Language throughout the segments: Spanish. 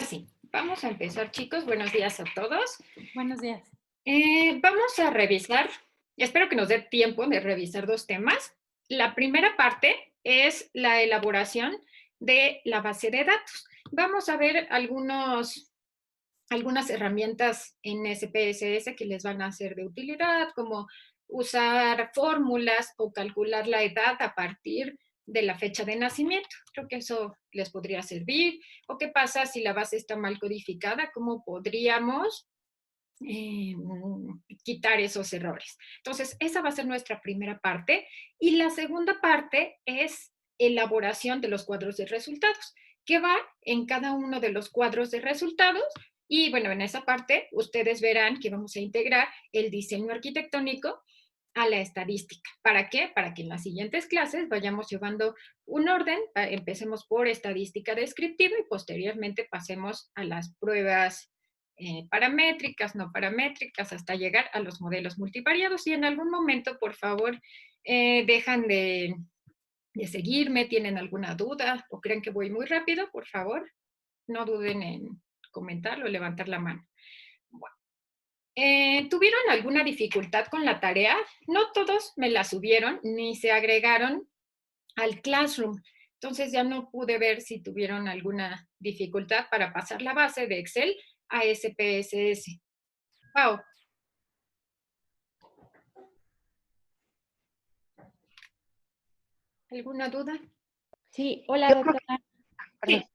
sí, vamos a empezar, chicos. Buenos días a todos. Buenos días. Vamos a revisar, espero que nos dé tiempo de revisar dos temas. La primera parte es la elaboración de la base de datos. Vamos a ver algunas herramientas en SPSS que les van a ser de utilidad, como usar fórmulas o calcular la edad a partir de la fecha de nacimiento. Creo que eso les podría servir. ¿O qué pasa si la base está mal codificada? ¿Cómo podríamos quitar esos errores? Entonces, esa va a ser nuestra primera parte. Y la segunda parte es elaboración de los cuadros de resultados, que va en cada uno de los cuadros de resultados. Y bueno, en esa parte ustedes verán que vamos a integrar el diseño arquitectónico a la estadística. ¿Para qué? Para que en las siguientes clases vayamos llevando un orden, empecemos por estadística descriptiva y posteriormente pasemos a las pruebas paramétricas, no paramétricas, hasta llegar a los modelos multivariados. Y en algún momento, por favor, dejan de seguirme, tienen alguna duda o creen que voy muy rápido, por favor, no duden en comentarlo o levantar la mano. Bueno, ¿tuvieron alguna dificultad con la tarea? No todos me la subieron ni se agregaron al Classroom. Entonces ya no pude ver si tuvieron alguna dificultad para pasar la base de Excel a SPSS. Pau. ¿Alguna duda? Sí, hola Yo creo que, doctora. perdón. Sí,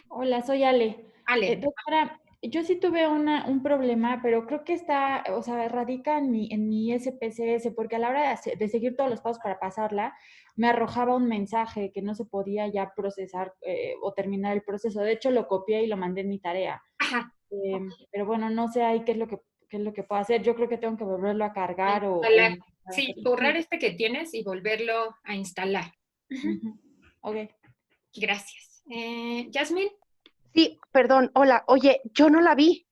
Hola, soy Ale. Ale. Doctora, yo sí tuve un problema, pero creo que está, o sea, radica en mi SPSS, porque a la hora de seguir todos los pasos para pasarla, me arrojaba un mensaje que no se podía ya procesar o terminar el proceso. De hecho, lo copié y lo mandé en mi tarea. Ajá. Pero bueno, no sé ahí qué es lo que puedo hacer. Yo creo que tengo que volverlo a cargar Instalar. Sí, borrar este que tienes y volverlo a instalar. Ujú. Ok. Gracias. Yasmín. Sí, perdón, hola. Oye, yo no la vi,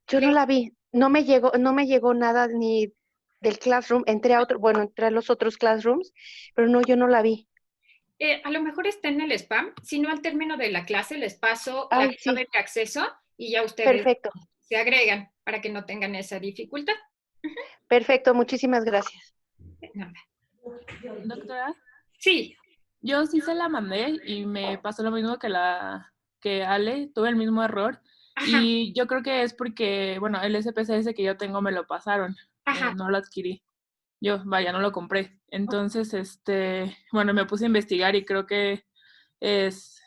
yo no la vi. No me llegó nada ni del Classroom. Entré a otro, bueno, entré a los otros Classrooms, pero no, yo no la vi. A lo mejor está en el spam, si no al término de la clase les paso la Ay, sí, clave de acceso y ya ustedes perfecto, se agregan para que no tengan esa dificultad. perfecto, muchísimas gracias. Nada. Doctora, Sí, yo sí se la mandé y me pasó lo mismo que Ale, tuve el mismo error ajá, y yo creo que es porque, bueno, el SPSS que yo tengo me lo pasaron, ajá. no lo adquirí. Yo, vaya, no lo compré. Entonces, bueno, me puse a investigar y creo que es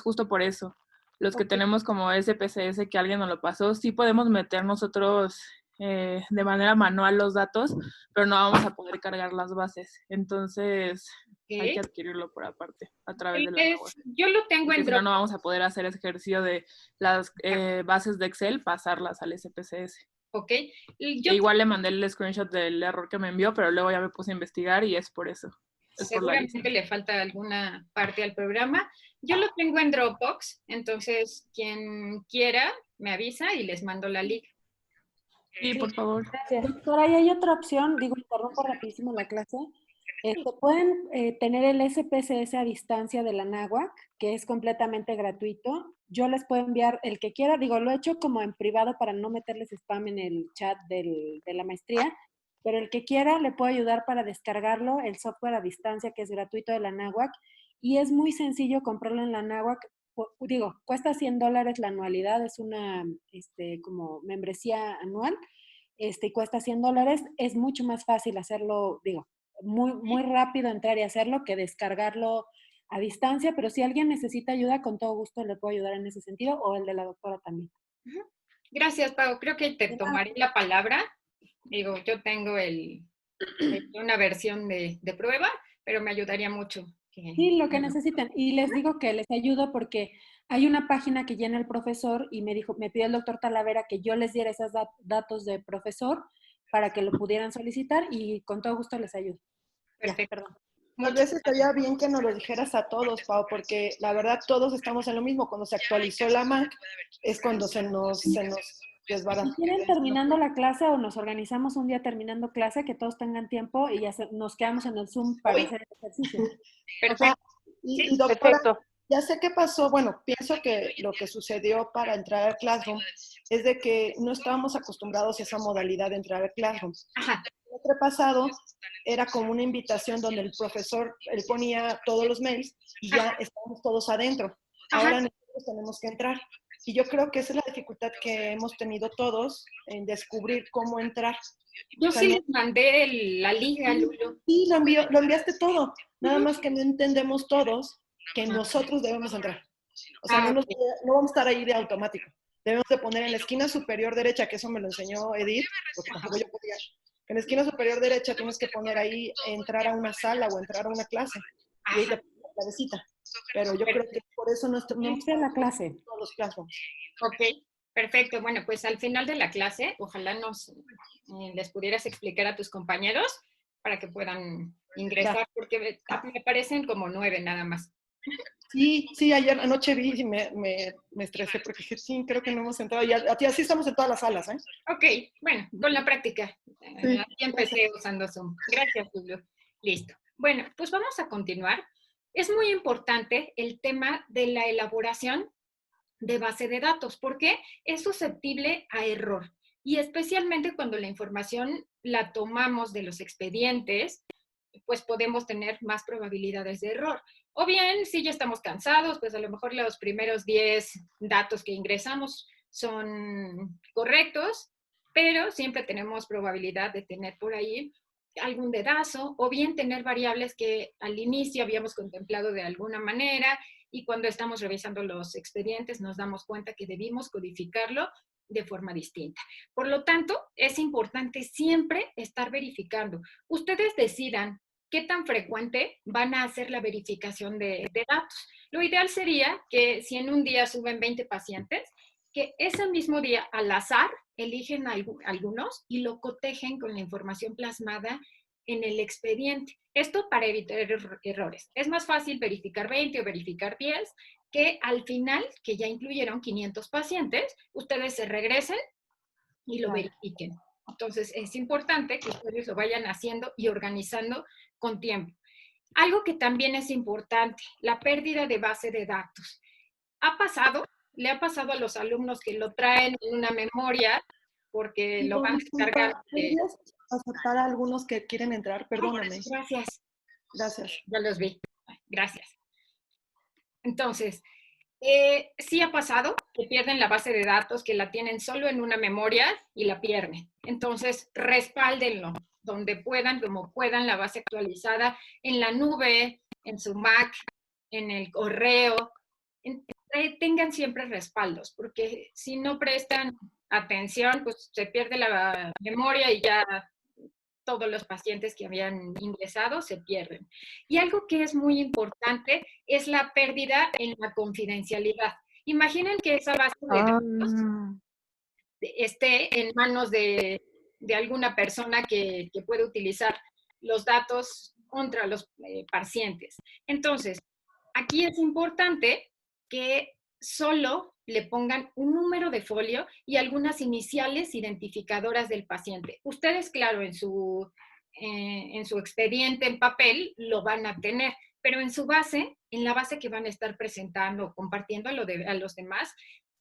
justo por eso. Los que Ok. tenemos como SPSS que alguien nos lo pasó, sí podemos meter nosotros de manera manual los datos, pero no vamos a poder cargar las bases. Entonces, hay que adquirirlo por aparte, a través de la NAWAC. Yo lo tengo Porque en si no, Dropbox. no vamos a poder hacer ese ejercicio de las bases de Excel, pasarlas al SPSS. Ok. E igual le mandé el screenshot del error que me envió, pero luego ya me puse a investigar y es por eso. Es por la Seguramente licencia. le falta alguna parte al programa. Yo lo tengo en Dropbox, entonces quien quiera me avisa y les mando la liga. Sí, por favor. Gracias. Doctora, y hay otra opción, digo, interrumpo rapidísimo la clase. Pueden tener el SPSS a distancia de la NAWAC, que es completamente gratuito. Yo les puedo enviar el que quiera, digo, lo he hecho como en privado para no meterles spam en el chat de la maestría, pero el que quiera le puedo ayudar para descargarlo, el software a distancia que es gratuito de la NAWAC, y es muy sencillo comprarlo en la NAWAC. Digo, cuesta $100 la anualidad, es una como membresía anual, y cuesta $100, es mucho más fácil hacerlo, digo, muy rápido entrar y hacerlo que descargarlo a distancia, pero si alguien necesita ayuda, con todo gusto le puedo ayudar en ese sentido, o el de la doctora también. Gracias, Pau. Creo que te tomaré la palabra. Digo, yo tengo una versión de prueba, pero me ayudaría mucho. Sí, lo que necesiten. Y les digo que les ayudo porque hay una página que llena el profesor y me pidió el doctor Talavera que yo les diera esos datos de profesor para que lo pudieran solicitar y con todo gusto les ayudo. Ya, Perfecto. perdón. Tal vez estaría bien que nos lo dijeras a todos, Pau, porque la verdad todos estamos en lo mismo. Cuando se actualizó la Mac es cuando se nos desbarata. Si quieren terminando la clase o nos organizamos un día terminando clase, que todos tengan tiempo y ya nos quedamos en el Zoom para hacer el ejercicio. Perfecto. Y Sí, doctora, Perfecto. Ya sé qué pasó. Bueno, pienso que lo que sucedió para entrar al Classroom es de que no estábamos acostumbrados a esa modalidad de entrar al Classroom. Ajá. El pasado era como una invitación donde el profesor, él ponía todos los mails y ya estábamos todos adentro. Ahora nosotros tenemos que entrar. Y yo creo que esa es la dificultad que hemos tenido todos en descubrir cómo entrar. Yo O sea, sí no- les mandé la liga, Lulu. Sí, lo enviaste todo. Nada más que no entendemos todos que nosotros debemos entrar. O sea, Ah, ok. no vamos a estar ahí de automático. Debemos de poner en la esquina superior derecha, que eso me lo enseñó Edith, porque tampoco yo podía. En la esquina superior derecha tienes que poner ahí entrar a una sala o entrar a una clase. Y ahí te Ajá. pones la clavecita. Pero yo creo que por eso no hemos Irse a la clase. todos los classrooms. Ok, perfecto. Bueno, pues al final de la clase, ojalá les pudieras explicar a tus compañeros para que puedan ingresar, porque me parecen como 9 nada más. Sí, ayer anoche vi y me estresé porque dije, sí, creo que no hemos entrado. Y así estamos en todas las salas, ¿eh? Ok, bueno, con la práctica. Sí, Aquí empecé usando Zoom. Gracias, Julio. Listo. Bueno, pues vamos a continuar. Es muy importante el tema de la elaboración de base de datos, porque es susceptible a error. Y especialmente cuando la información la tomamos de los expedientes, pues podemos tener más probabilidades de error. O bien, si ya estamos cansados, pues a lo mejor los primeros 10 datos que ingresamos son correctos, pero siempre tenemos probabilidad de tener por ahí algún dedazo, o bien tener variables que al inicio habíamos contemplado de alguna manera y cuando estamos revisando los expedientes nos damos cuenta que debimos codificarlo de forma distinta. Por lo tanto, es importante siempre estar verificando. Ustedes decidan qué tan frecuente van a hacer la verificación de datos. Lo ideal sería que si en un día suben 20 pacientes, que ese mismo día al azar eligen algunos y lo cotejen con la información plasmada en el expediente. Esto para evitar errores. Es más fácil verificar 20 o verificar 10 que al final, que ya incluyeron 500 pacientes, ustedes se regresen y lo verifiquen. Entonces, es importante que ustedes lo vayan haciendo y organizando con tiempo. Algo que también es importante, la pérdida de base de datos. ¿Le ha pasado a los alumnos que lo traen en una memoria porque lo van a descargar? ¿Podrías aceptar a algunos que quieren entrar? Perdóname. Gracias. Gracias. Ya los vi. Gracias. Entonces, sí ha pasado que pierden la base de datos, que la tienen solo en una memoria y la pierden. Entonces, respáldenlo donde puedan, como puedan, la base actualizada en la nube, en su Mac, en el correo. Tengan siempre respaldos, porque si no prestan atención, pues se pierde la memoria y ya todos los pacientes que habían ingresado se pierden. Y algo que es muy importante es la pérdida en la confidencialidad. Imaginen que esa base de datos esté en manos de alguna persona que puede utilizar los datos contra los pacientes. Entonces, aquí es importante que solo le pongan un número de folio y algunas iniciales identificadoras del paciente. Ustedes, claro, en su expediente en papel lo van a tener, pero en su base, en la base que van a estar presentando, compartiendo a los demás,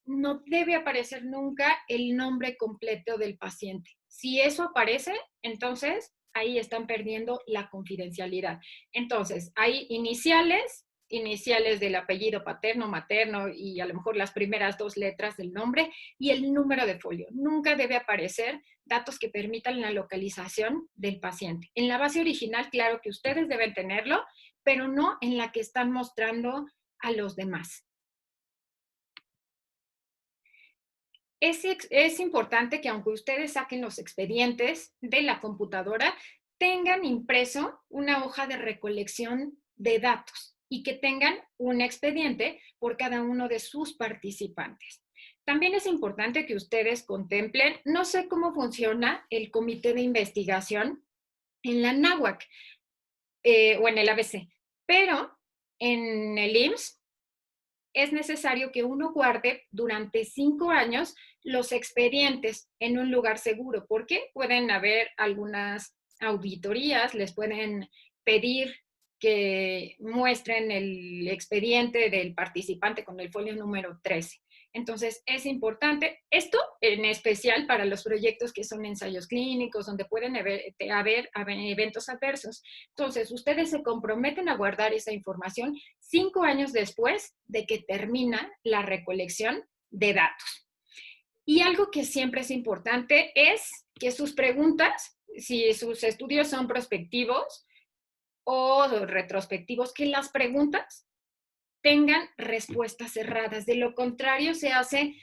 no debe aparecer nunca el nombre completo del paciente. Si eso aparece, entonces ahí están perdiendo la confidencialidad. Entonces, hay iniciales del apellido paterno, materno y a lo mejor las primeras 2 letras del nombre y el número de folio. Nunca debe aparecer datos que permitan la localización del paciente. En la base original, claro que ustedes deben tenerlo, pero no en la que están mostrando a los demás. Es importante que aunque ustedes saquen los expedientes de la computadora, tengan impreso una hoja de recolección de datos y que tengan un expediente por cada uno de sus participantes. También es importante que ustedes contemplen, no sé cómo funciona el comité de investigación en la NAWAC o en el ABC, pero en el IMSS es necesario que uno guarde durante 5 años los expedientes en un lugar seguro, porque pueden haber algunas auditorías, les pueden pedir que muestren el expediente del participante con el folio número 13. Entonces, es importante, esto en especial para los proyectos que son ensayos clínicos, donde pueden haber eventos adversos. Entonces, ustedes se comprometen a guardar esa información 5 años después de que termina la recolección de datos. Y algo que siempre es importante es que sus preguntas, si sus estudios son prospectivos o retrospectivos, que las preguntas tengan respuestas cerradas. De lo contrario, se hace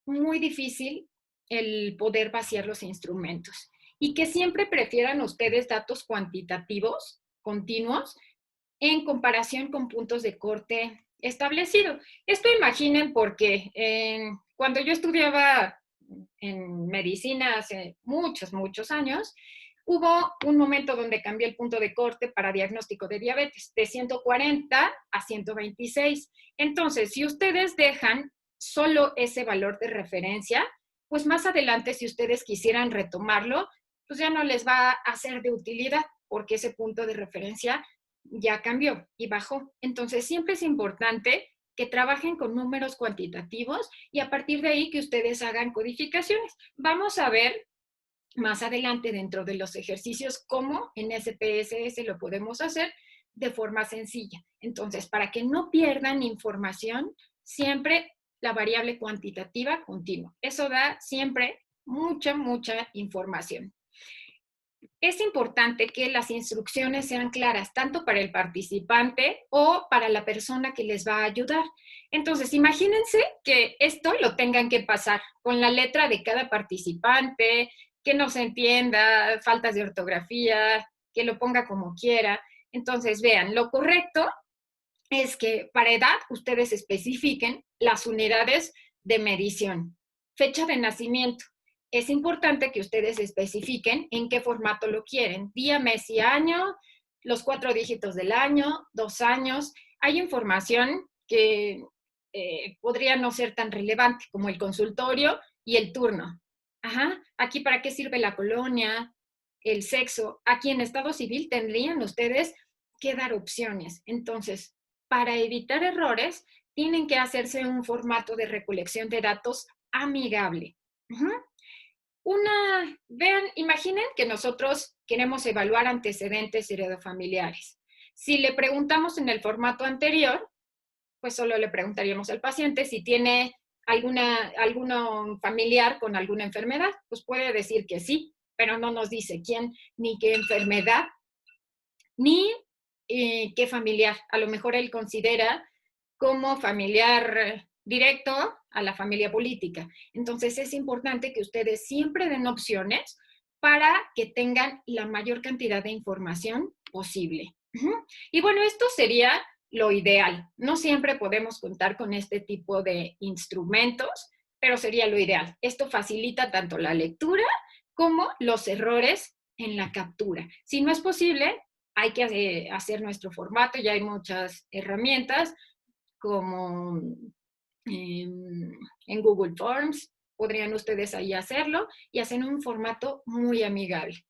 muy difícil el poder vaciar los instrumentos. Y que siempre prefieran ustedes datos cuantitativos, continuos, en comparación con puntos de corte establecido. Esto imaginen porque cuando yo estudiaba en medicina hace muchos años, hubo un momento donde cambié el punto de corte para diagnóstico de diabetes, de 140 a 126. Entonces, si ustedes dejan solo ese valor de referencia, pues más adelante, si ustedes quisieran retomarlo, pues ya no les va a ser de utilidad, porque ese punto de referencia ya cambió y bajó. Entonces, siempre es importante que trabajen con números cuantitativos y a partir de ahí que ustedes hagan codificaciones. Vamos a ver más adelante dentro de los ejercicios cómo en SPSS lo podemos hacer de forma sencilla. Entonces, para que no pierdan información, siempre la variable cuantitativa continua. Eso da siempre mucha información. Es importante que las instrucciones sean claras, tanto para el participante o para la persona que les va a ayudar. Entonces, imagínense que esto lo tengan que pasar con la letra de cada participante, que no se entienda, faltas de ortografía, que lo ponga como quiera. Entonces, vean, lo correcto es que para edad ustedes especifiquen las unidades de medición, fecha de nacimiento. Es importante que ustedes especifiquen en qué formato lo quieren, día, mes y año, los 4 dígitos del año, 2 años. Hay información que podría no ser tan relevante como el consultorio y el turno. Ajá. Aquí para qué sirve la colonia, el sexo. Aquí en estado civil tendrían ustedes que dar opciones. Entonces, para evitar errores, tienen que hacerse un formato de recolección de datos amigable. Vean, imaginen que nosotros queremos evaluar antecedentes heredofamiliares. Si le preguntamos en el formato anterior, pues solo le preguntaríamos al paciente si tiene alguno familiar con alguna enfermedad, pues puede decir que sí, pero no nos dice quién, ni qué enfermedad, ni qué familiar. A lo mejor él considera como familiar directo a la familia política. Entonces es importante que ustedes siempre den opciones para que tengan la mayor cantidad de información posible. Y bueno, esto sería lo ideal. No siempre podemos contar con este tipo de instrumentos, pero sería lo ideal. Esto facilita tanto la lectura como los errores en la captura. Si no es posible, hay que hacer nuestro formato. Ya hay muchas herramientas como en Google Forms. Podrían ustedes ahí hacerlo y hacer un formato muy amigable.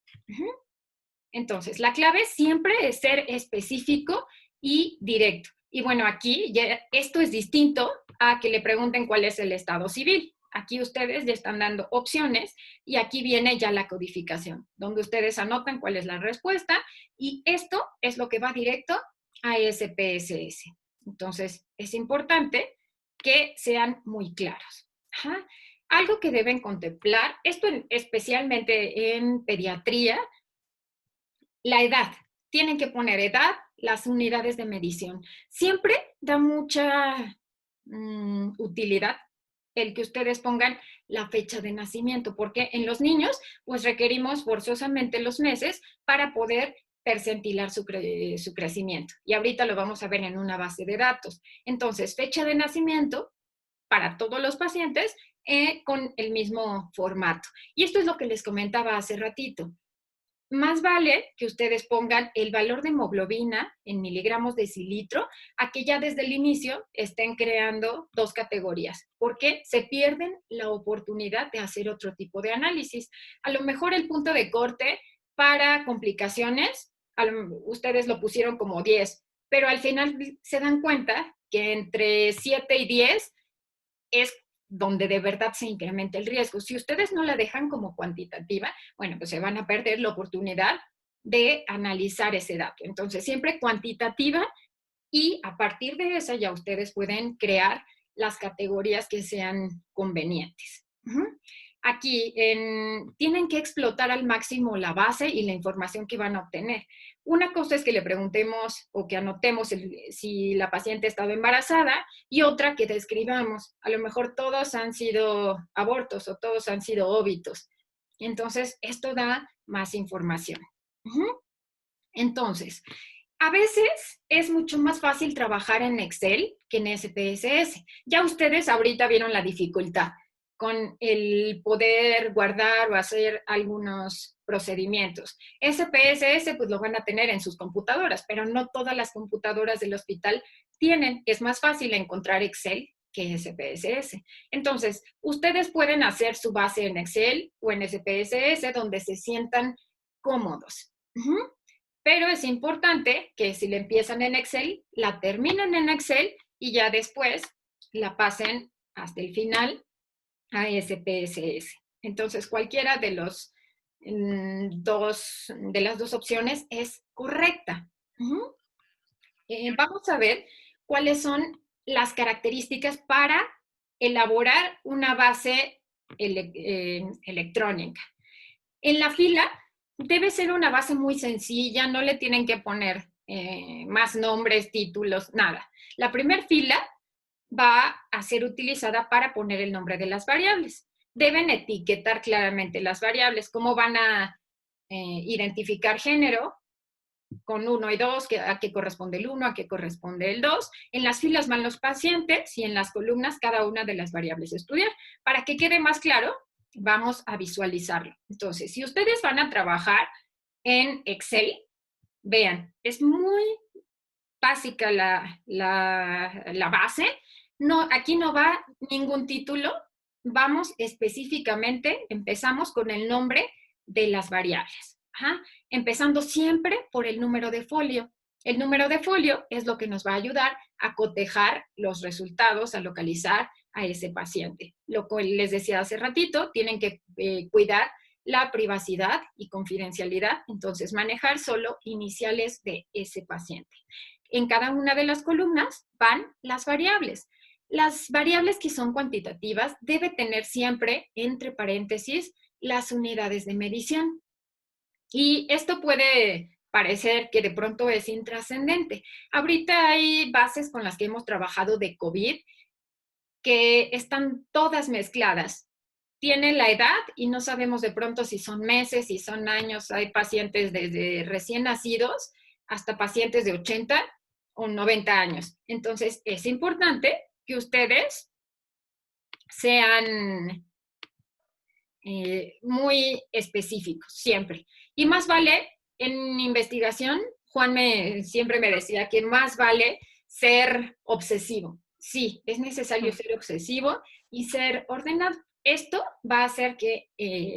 Entonces, la clave siempre es ser específico y directo. Y bueno, aquí ya, esto es distinto a que le pregunten cuál es el estado civil. Aquí ustedes ya están dando opciones y aquí viene ya la codificación, donde ustedes anotan cuál es la respuesta y esto es lo que va directo a SPSS. Entonces, es importante que sean muy claros. Algo que deben contemplar, esto especialmente en pediatría, la edad. Tienen que poner edad, las unidades de medición. Siempre da mucha utilidad el que ustedes pongan la fecha de nacimiento, porque en los niños, pues requerimos forzosamente los meses para poder percentilar su crecimiento. Y ahorita lo vamos a ver en una base de datos. Entonces, fecha de nacimiento para todos los pacientes con el mismo formato. Y esto es lo que les comentaba hace ratito. Más vale que ustedes pongan el valor de hemoglobina en miligramos decilitro a que ya desde el inicio estén creando 2 categorías, porque se pierden la oportunidad de hacer otro tipo de análisis. A lo mejor el punto de corte para complicaciones ustedes lo pusieron como 10, pero al final se dan cuenta que entre 7 y 10 es donde de verdad se incrementa el riesgo. Si ustedes no la dejan como cuantitativa, bueno, pues se van a perder la oportunidad de analizar ese dato. Entonces, siempre cuantitativa, y a partir de esa ya ustedes pueden crear las categorías que sean convenientes. Aquí tienen que explotar al máximo la base y la información que van a obtener. Una cosa es que le preguntemos o que anotemos si la paciente estaba embarazada, y otra que describamos. A lo mejor todos han sido abortos o todos han sido óbitos. Entonces, esto da más información. Entonces, a veces es mucho más fácil trabajar en Excel que en SPSS. Ya ustedes ahorita vieron la dificultad con el poder guardar o hacer algunos procedimientos. SPSS pues lo van a tener en sus computadoras, pero no todas las computadoras del hospital tienen. Es más fácil encontrar Excel que SPSS. Entonces, ustedes pueden hacer su base en Excel o en SPSS donde se sientan cómodos. Pero es importante que si le empiezan en Excel, la terminen en Excel y ya después la pasen hasta el final a SPSS. Entonces, cualquiera de las dos opciones es correcta. Vamos a ver cuáles son las características para elaborar una base electrónica. En la fila debe ser una base muy sencilla, no le tienen que poner más nombres, títulos, nada. La primera fila va a ser utilizada para poner el nombre de las variables. Deben etiquetar claramente las variables, cómo van a identificar género con 1 y 2, a qué corresponde el 1, a qué corresponde el 2. En las filas van los pacientes y en las columnas cada una de las variables a estudiar. Para que quede más claro, vamos a visualizarlo. Entonces, si ustedes van a trabajar en Excel, vean, es muy básica la base. No, aquí no va ningún título. Vamos específicamente, empezamos con el nombre de las variables. Empezando siempre por el número de folio. El número de folio es lo que nos va a ayudar a cotejar los resultados, a localizar a ese paciente. Lo que les decía hace ratito, tienen que cuidar la privacidad y confidencialidad, entonces manejar solo iniciales de ese paciente. En cada una de las columnas van las variables. Las variables que son cuantitativas debe tener siempre entre paréntesis las unidades de medición. Y esto puede parecer que de pronto es intrascendente. Ahorita hay bases con las que hemos trabajado de COVID que están todas mezcladas. Tiene la edad y no sabemos de pronto si son meses, si son años. Hay pacientes desde recién nacidos hasta pacientes de 80 o 90 años. Entonces, es importante que ustedes sean muy específicos, siempre. Y más vale, en investigación, Juan siempre me decía que más vale ser obsesivo. Sí, es necesario ser obsesivo y ser ordenado. Esto va a hacer que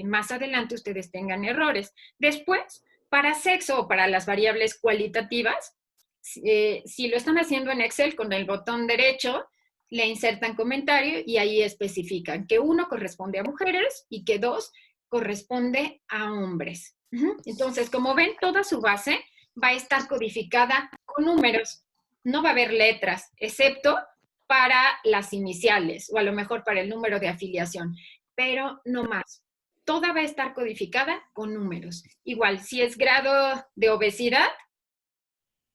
más adelante ustedes tengan errores. Después, para sexo o para las variables cualitativas, si lo están haciendo en Excel con el botón derecho, le insertan comentario y ahí especifican que 1 corresponde a mujeres y que 2 corresponde a hombres. Entonces, como ven, toda su base va a estar codificada con números. No va a haber letras, excepto para las iniciales o a lo mejor para el número de afiliación, pero no más. Toda va a estar codificada con números. Igual, si es grado de obesidad,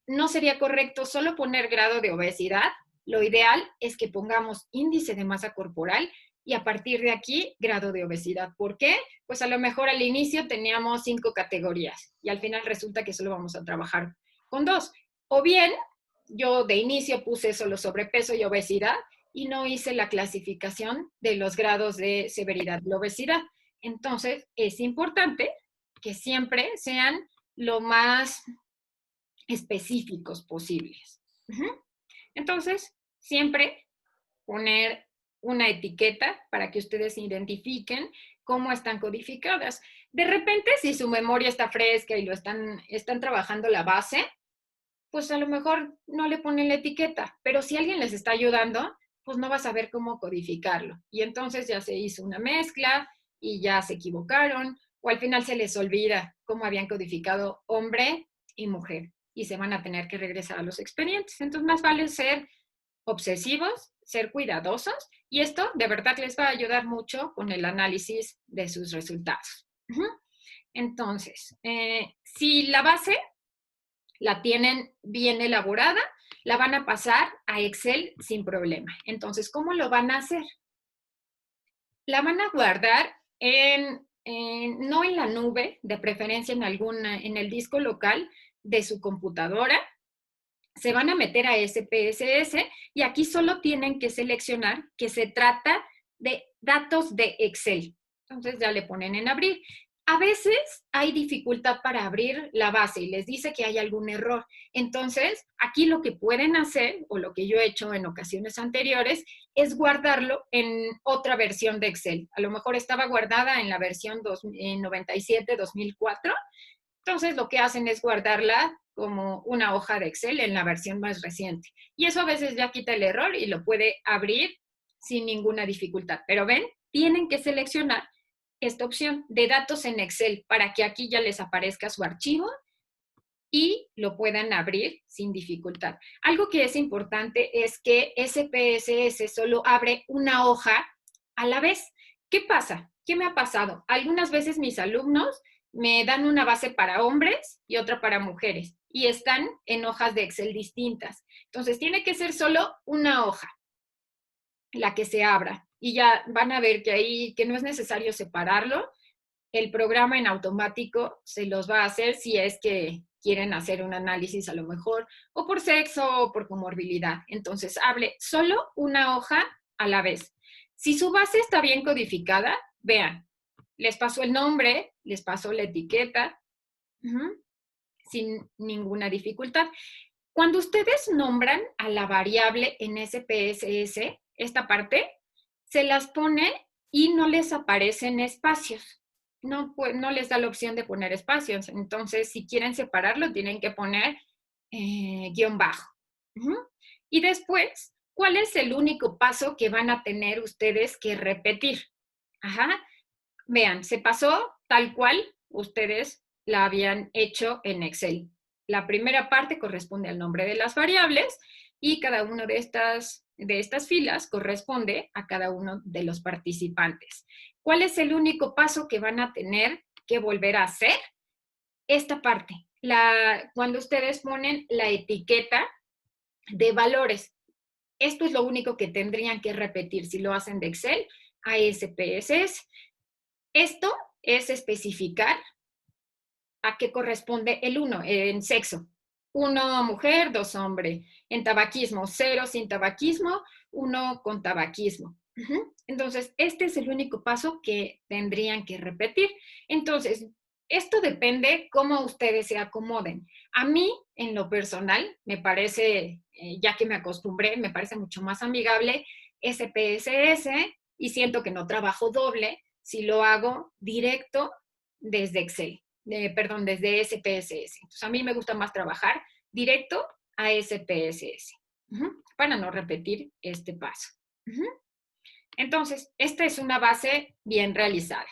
no sería correcto solo poner grado de obesidad. Lo ideal es que pongamos índice de masa corporal y a partir de aquí, grado de obesidad. ¿Por qué? Pues a lo mejor al inicio teníamos 5 categorías y al final resulta que solo vamos a trabajar con 2. O bien, yo de inicio puse solo sobrepeso y obesidad y no hice la clasificación de los grados de severidad de la obesidad. Entonces, es importante que siempre sean lo más específicos posibles. Entonces, siempre poner una etiqueta para que ustedes identifiquen cómo están codificadas. De repente, si su memoria está fresca y están trabajando la base, pues a lo mejor no le ponen la etiqueta, pero si alguien les está ayudando, pues no va a saber cómo codificarlo. Y entonces ya se hizo una mezcla y ya se equivocaron, o al final se les olvida cómo habían codificado hombre y mujer y se van a tener que regresar a los expedientes. Entonces más vale ser obsesivos, ser cuidadosos, y esto de verdad les va a ayudar mucho con el análisis de sus resultados. Entonces, si la base la tienen bien elaborada, la van a pasar a Excel sin problema. Entonces, ¿cómo lo van a hacer? La van a guardar no en la nube, de preferencia en el disco local de su computadora. Se van a meter a SPSS y aquí solo tienen que seleccionar que se trata de datos de Excel. Entonces ya le ponen en abrir. A veces hay dificultad para abrir la base y les dice que hay algún error. Entonces, aquí lo que pueden hacer, o lo que yo he hecho en ocasiones anteriores, es guardarlo en otra versión de Excel. A lo mejor estaba guardada en la versión 97-2004. Entonces, lo que hacen es guardarla como una hoja de Excel en la versión más reciente. Y eso a veces ya quita el error y lo puede abrir sin ninguna dificultad. Pero ven, tienen que seleccionar esta opción de datos en Excel para que aquí ya les aparezca su archivo y lo puedan abrir sin dificultad. Algo que es importante es que SPSS solo abre una hoja a la vez. ¿Qué pasa? ¿Qué me ha pasado? Algunas veces mis alumnos me dan una base para hombres y otra para mujeres y están en hojas de Excel distintas. Entonces, tiene que ser solo una hoja la que se abra y ya van a ver que no es necesario separarlo. El programa en automático se los va a hacer si es que quieren hacer un análisis a lo mejor, o por sexo o por comorbilidad. Entonces, hable solo una hoja a la vez. Si su base está bien codificada, vean, les pasó el nombre, les pasó la etiqueta, sin ninguna dificultad. Cuando ustedes nombran a la variable en SPSS, esta parte, se las pone y no les aparecen espacios. No les da la opción de poner espacios. Entonces, si quieren separarlo, tienen que poner guión bajo. Y después, ¿cuál es el único paso que van a tener ustedes que repetir? Vean, se pasó tal cual ustedes la habían hecho en Excel. La primera parte corresponde al nombre de las variables y cada una de estas filas corresponde a cada uno de los participantes. ¿Cuál es el único paso que van a tener que volver a hacer? Esta parte, cuando ustedes ponen la etiqueta de valores. Esto es lo único que tendrían que repetir si lo hacen de Excel a SPSS. Esto es especificar a qué corresponde el 1 en sexo. 1 mujer, 2 hombre. En tabaquismo, 0 sin tabaquismo, 1 con tabaquismo. Entonces, este es el único paso que tendrían que repetir. Entonces, esto depende cómo ustedes se acomoden. A mí, en lo personal, me parece, ya que me acostumbré, me parece mucho más amigable SPSS y siento que no trabajo doble si lo hago directo desde Excel. Desde SPSS. Entonces, a mí me gusta más trabajar directo a SPSS para no repetir este paso. Entonces, esta es una base bien realizada.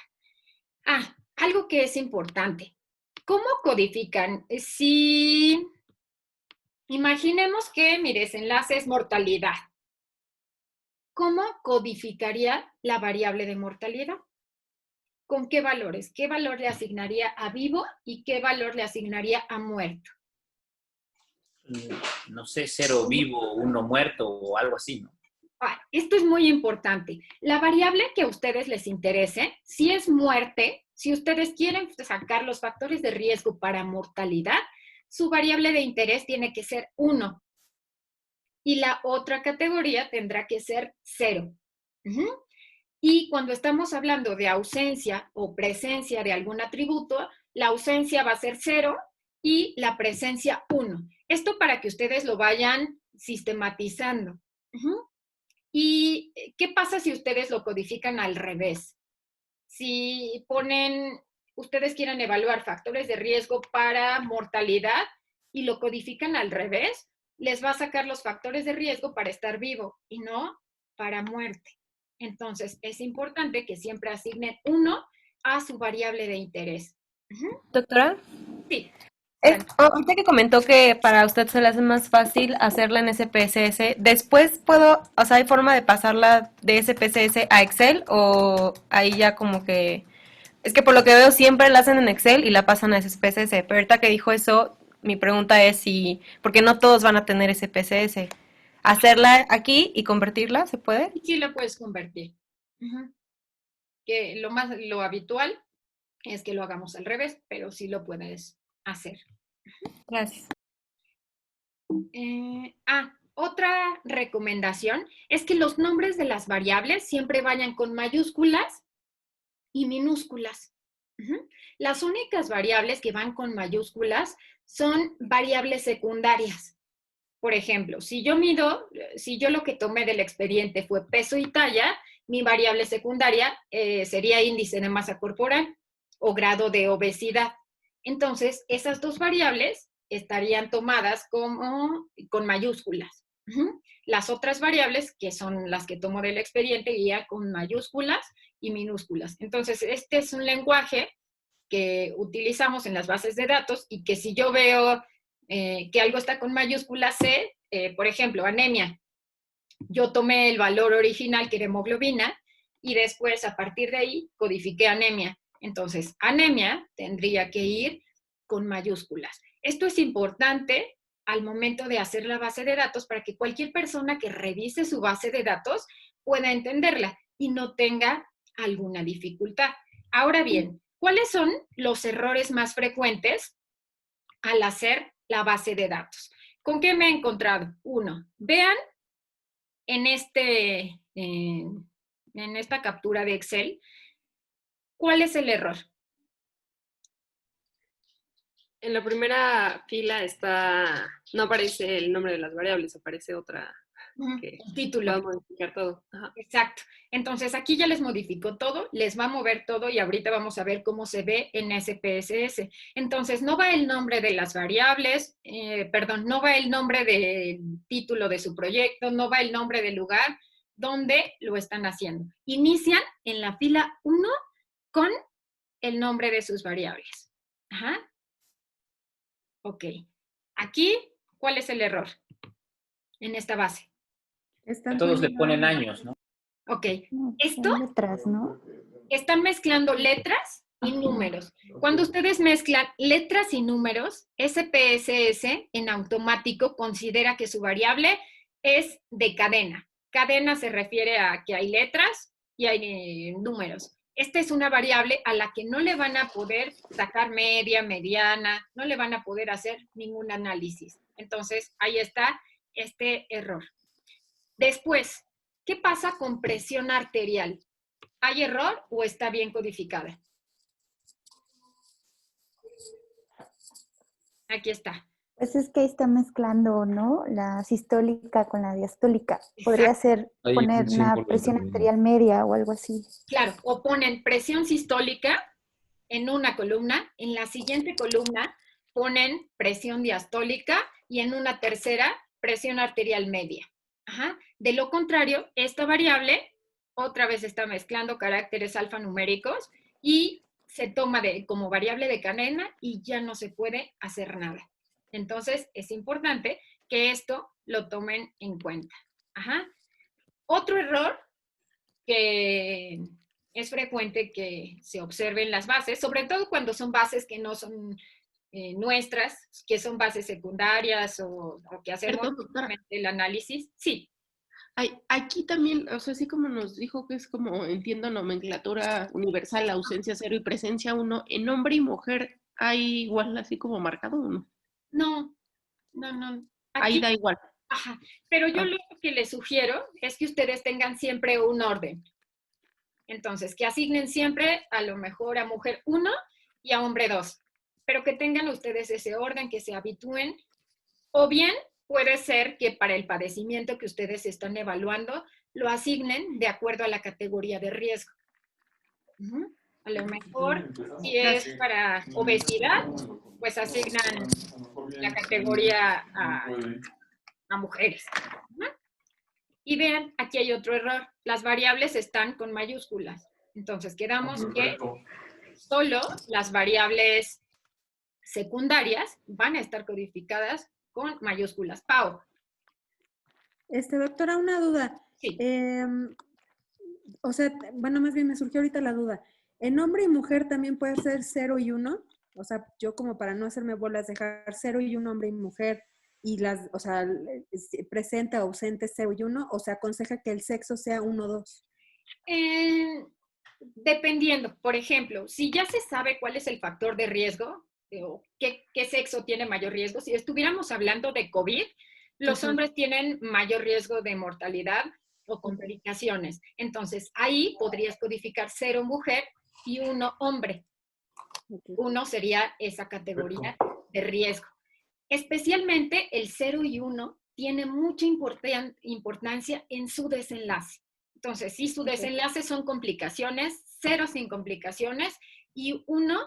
Algo que es importante. ¿Cómo codifican? Si imaginemos que mi desenlace es mortalidad, ¿cómo codificaría la variable de mortalidad? ¿Con qué valores? ¿Qué valor le asignaría a vivo y qué valor le asignaría a muerto? No sé, 0 vivo, 1 muerto o algo así, ¿no? Esto es muy importante. La variable que a ustedes les interese, si es muerte, si ustedes quieren sacar los factores de riesgo para mortalidad, su variable de interés tiene que ser 1. Y la otra categoría tendrá que ser 0. Y cuando estamos hablando de ausencia o presencia de algún atributo, la ausencia va a ser 0 y la presencia 1. Esto para que ustedes lo vayan sistematizando. ¿Y qué pasa si ustedes lo codifican al revés? Si ustedes quieren evaluar factores de riesgo para mortalidad y lo codifican al revés, les va a sacar los factores de riesgo para estar vivo y no para muerte. Entonces, es importante que siempre asignen 1 a su variable de interés. Doctora. Sí. Ahorita que comentó que para usted se le hace más fácil hacerla en SPSS, ¿después hay forma de pasarla de SPSS a Excel o ahí ya como que... Es que por lo que veo siempre la hacen en Excel y la pasan a SPSS, pero ahorita que dijo eso, mi pregunta es porque no todos van a tener SPSS. ¿Hacerla aquí y convertirla, se puede? Sí, la puedes convertir. Que lo habitual es que lo hagamos al revés, pero sí lo puedes hacer. Gracias. Otra recomendación es que los nombres de las variables siempre vayan con mayúsculas y minúsculas. Las únicas variables que van con mayúsculas son variables secundarias. Por ejemplo, si yo lo que tomé del expediente fue peso y talla, mi variable secundaria sería índice de masa corporal o grado de obesidad. Entonces, esas dos variables estarían tomadas con mayúsculas. Las otras variables, que son las que tomo del expediente, irían con mayúsculas y minúsculas. Entonces, este es un lenguaje que utilizamos en las bases de datos y que si yo veo que algo está con mayúsculas C, por ejemplo, anemia, yo tomé el valor original, que era hemoglobina, y después, a partir de ahí, codifiqué anemia. Entonces, anemia tendría que ir con mayúsculas. Esto es importante al momento de hacer la base de datos para que cualquier persona que revise su base de datos pueda entenderla y no tenga alguna dificultad. Ahora bien, ¿cuáles son los errores más frecuentes al hacer la base de datos? ¿Con qué me he encontrado? 1, vean en esta captura de Excel, ¿cuál es el error? En la primera fila no aparece el nombre de las variables, aparece otra que título. Va a modificar todo. Ajá. Exacto. Entonces aquí ya les modificó todo, les va a mover todo y ahorita vamos a ver cómo se ve en SPSS. Entonces no va el nombre de las variables, no va el nombre del título de su proyecto, no va el nombre del lugar donde lo están haciendo. Inician en la fila 1 con el nombre de sus variables. Ajá. Ok. Aquí, ¿cuál es el error en esta base? Todos le ponen años, ¿no? Ok. Son letras, ¿no? Están mezclando letras y números. Cuando ustedes mezclan letras y números, SPSS en automático considera que su variable es de cadena. Cadena se refiere a que hay letras y hay números. Esta es una variable a la que no le van a poder sacar media, mediana, no le van a poder hacer ningún análisis. Entonces, ahí está este error. Después, ¿qué pasa con presión arterial? ¿Hay error o está bien codificada? Aquí está. Pues es que ahí está mezclando, ¿no? La sistólica con la diastólica. Podría ser poner una presión arterial media o algo así. Claro, o ponen presión sistólica en una columna, en la siguiente columna ponen presión diastólica y en una tercera presión arterial media. Ajá. De lo contrario, esta variable otra vez está mezclando caracteres alfanuméricos y se toma como variable de cadena y ya no se puede hacer nada. Entonces, es importante que esto lo tomen en cuenta. Ajá. Otro error que es frecuente que se observe en las bases, sobre todo cuando son bases que no son nuestras, que son bases secundarias o que hacemos el análisis. Sí. Aquí también, o sea, así como nos dijo que es como, entiendo, nomenclatura universal, ausencia 0 y presencia 1, ¿en hombre y mujer hay igual así como marcado o no? No. Aquí, ahí da igual. Ajá, pero yo lo que les sugiero es que ustedes tengan siempre un orden. Entonces, que asignen siempre a lo mejor a mujer 1 y a hombre 2, pero que tengan ustedes ese orden, que se habitúen, o bien puede ser que para el padecimiento que ustedes están evaluando lo asignen de acuerdo a la categoría de riesgo. A lo mejor, si es para obesidad, pues asignan la categoría a mujeres. Y vean, aquí hay otro error. Las variables están con mayúsculas. Entonces, quedamos que solo las variables secundarias van a estar codificadas con mayúsculas. Pau. Doctora, una duda. Sí. O sea, bueno, más bien me surgió ahorita la duda. ¿En hombre y mujer también puede ser 0 y 1? O sea, yo como para no hacerme bolas, dejar 0 y 1 hombre y mujer, y o sea, presente o ausente 0 y 1, o se aconseja que el sexo sea 1 o 2. Dependiendo, por ejemplo, si ya se sabe cuál es el factor de riesgo, o qué sexo tiene mayor riesgo, si estuviéramos hablando de COVID, los hombres tienen mayor riesgo de mortalidad o complicaciones. Entonces, ahí podrías codificar 0 mujer y 1 hombre. 1 sería esa categoría de riesgo. Especialmente el 0 y 1 tiene mucha importancia en su desenlace. Entonces, si su desenlace son complicaciones, 0 sin complicaciones y 1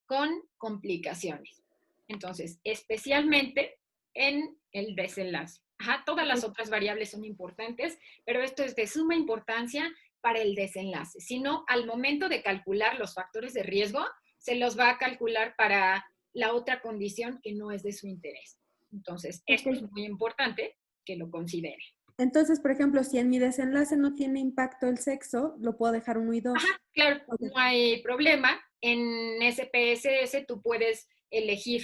con complicaciones. Entonces, especialmente en el desenlace. Todas las otras variables son importantes, pero esto es de suma importancia para el desenlace. Si no, al momento de calcular los factores de riesgo, se los va a calcular para la otra condición que no es de su interés. Entonces, esto es muy importante que lo considere. Entonces, por ejemplo, si en mi desenlace no tiene impacto el sexo, lo puedo dejar 1 y 2. Claro, no hay problema. En SPSS tú puedes elegir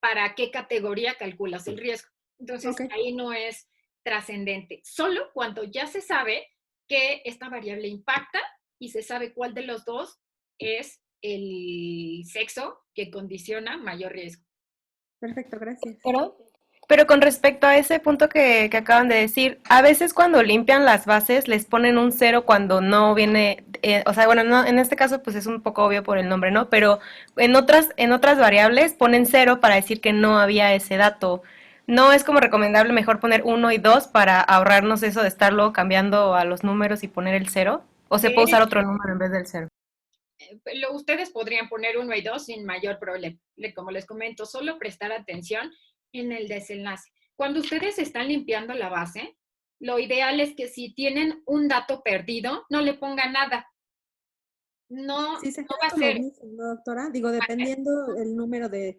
para qué categoría calculas el riesgo. Entonces, ahí no es trascendente. Solo cuando ya se sabe que esta variable impacta y se sabe cuál de los dos es el sexo que condiciona mayor riesgo. Perfecto, gracias. Pero con respecto a ese punto que acaban de decir, a veces cuando limpian las bases les ponen un 0 cuando no viene, o sea, bueno, no, en este caso pues es un poco obvio por el nombre, ¿no? Pero en otras variables ponen 0 para decir que no había ese dato. ¿No es como recomendable mejor poner 1 y 2 para ahorrarnos eso de estarlo cambiando a los números y poner el 0? ¿O se puede usar otro número en vez del 0? Ustedes podrían poner 1 y 2 sin mayor problema. Como les comento, solo prestar atención en el desenlace. Cuando ustedes están limpiando la base, lo ideal es que si tienen un dato perdido, no le pongan nada. No, sí, se no va a ser. Mismo, ¿no, doctora? Digo, dependiendo el número de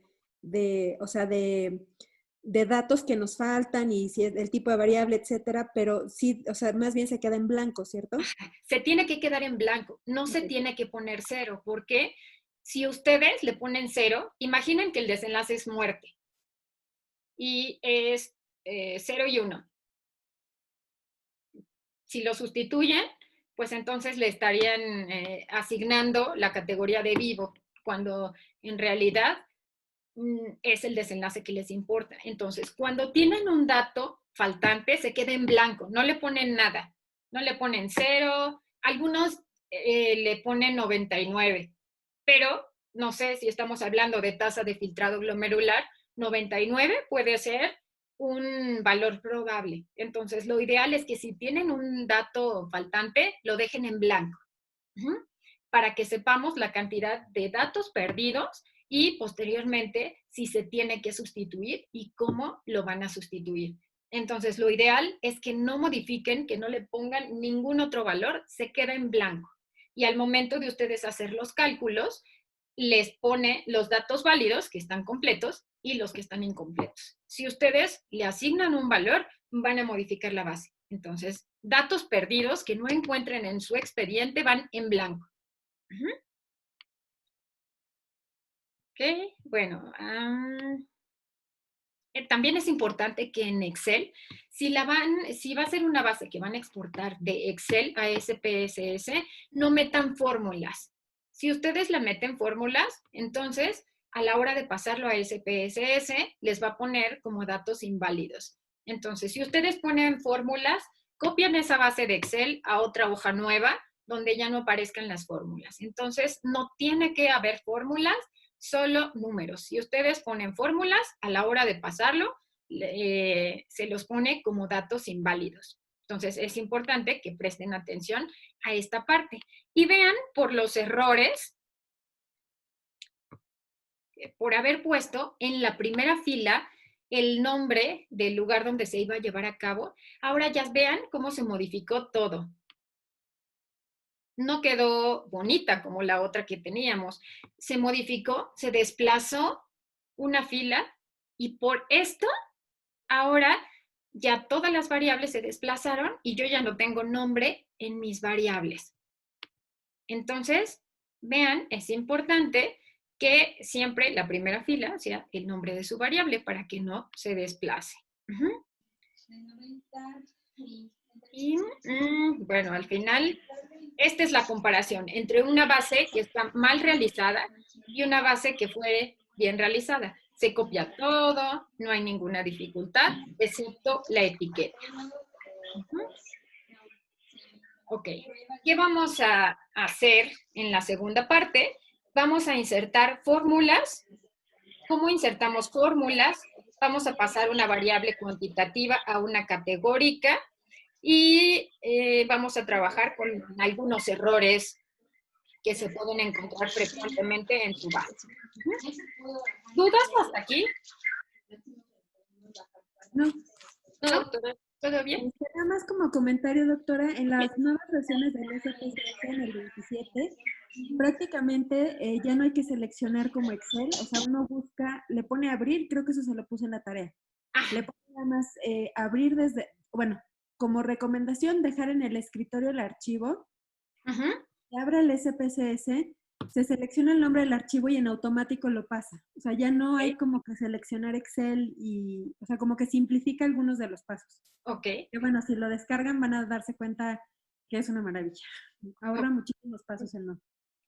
datos que nos faltan y si es el tipo de variable, etcétera, pero sí, o sea, más bien se queda en blanco, ¿cierto? Se tiene que quedar en blanco, no se tiene que poner 0, porque si ustedes le ponen 0, imaginen que el desenlace es muerte y es 0 y 1. Si lo sustituyen, pues entonces le estarían asignando la categoría de vivo, cuando en realidad es el desenlace que les importa. Entonces, cuando tienen un dato faltante, se queda en blanco, no le ponen nada, no le ponen 0, algunos le ponen 99, pero no sé si estamos hablando de tasa de filtrado glomerular, 99 puede ser un valor probable. Entonces, lo ideal es que si tienen un dato faltante, lo dejen en blanco, para que sepamos la cantidad de datos perdidos y posteriormente si se tiene que sustituir y cómo lo van a sustituir. Entonces, lo ideal es que no modifiquen, que no le pongan ningún otro valor, se queda en blanco. Y al momento de ustedes hacer los cálculos, les pone los datos válidos, que están completos, y los que están incompletos. Si ustedes le asignan un valor, van a modificar la base. Entonces, datos perdidos que no encuentren en su expediente van en blanco. Ok, bueno. También es importante que en Excel, si va a ser una base que van a exportar de Excel a SPSS, no metan fórmulas. Si ustedes le meten fórmulas, entonces a la hora de pasarlo a SPSS, les va a poner como datos inválidos. Entonces, si ustedes ponen fórmulas, copian esa base de Excel a otra hoja nueva donde ya no aparezcan las fórmulas. Entonces, no tiene que haber fórmulas, solo números. Si ustedes ponen fórmulas, a la hora de pasarlo, se los pone como datos inválidos. Entonces, es importante que presten atención a esta parte. Y vean por los errores, por haber puesto en la primera fila el nombre del lugar donde se iba a llevar a cabo. Ahora ya vean cómo se modificó todo. No quedó bonita como la otra que teníamos. Se modificó, se desplazó una fila y por esto ahora ya todas las variables se desplazaron y yo ya no tengo nombre en mis variables. Entonces, vean, es importante que siempre la primera fila sea el nombre de su variable para que no se desplace. Y bueno, al final, esta es la comparación entre una base que está mal realizada y una base que fue bien realizada. Se copia todo, no hay ninguna dificultad, excepto la etiqueta. Ok, ¿qué vamos a hacer en la segunda parte? Vamos a insertar fórmulas. ¿Cómo insertamos fórmulas? Vamos a pasar una variable cuantitativa a una categórica y vamos a trabajar con algunos errores que se pueden encontrar frecuentemente en tu base. ¿Dudas hasta aquí? No. No, doctora. ¿Todo bien? Nada más como comentario, doctora, en las nuevas versiones del SPSS en el 27, prácticamente ya no hay que seleccionar como Excel, o sea, uno busca, le pone abrir, creo que eso se lo puse en la tarea. Le pone nada más abrir desde, bueno, como recomendación, dejar en el escritorio el archivo, se abre el SPSS, se selecciona el nombre del archivo y en automático lo pasa. O sea, ya no hay como que seleccionar Excel y, o sea, como que simplifica algunos de los pasos. Ok. Y bueno, si lo descargan van a darse cuenta que es una maravilla. Ahorra muchísimos pasos en no.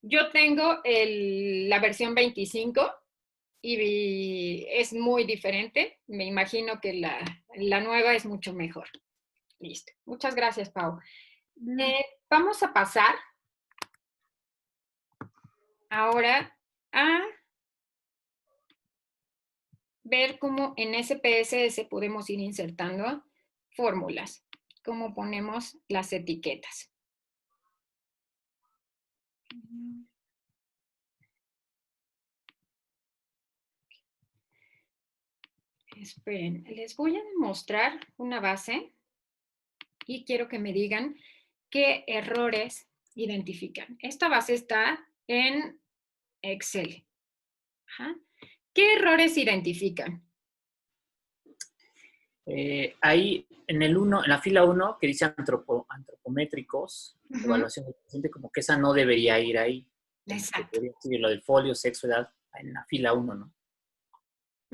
Yo tengo la versión 25 y es muy diferente. Me imagino que la nueva es mucho mejor. Listo. Muchas gracias, Pau. Vamos a pasar ahora a ver cómo en SPSS podemos ir insertando fórmulas, cómo ponemos las etiquetas. Esperen, les voy a demostrar una base y quiero que me digan qué errores identifican. Esta base está en Excel. ¿Qué errores identifican? Ahí en el 1, en la fila 1, que dice antropométricos, evaluación del paciente, como que esa no debería ir ahí. Exacto. Debería seguir lo del folio, sexo, edad, en la fila 1, ¿no?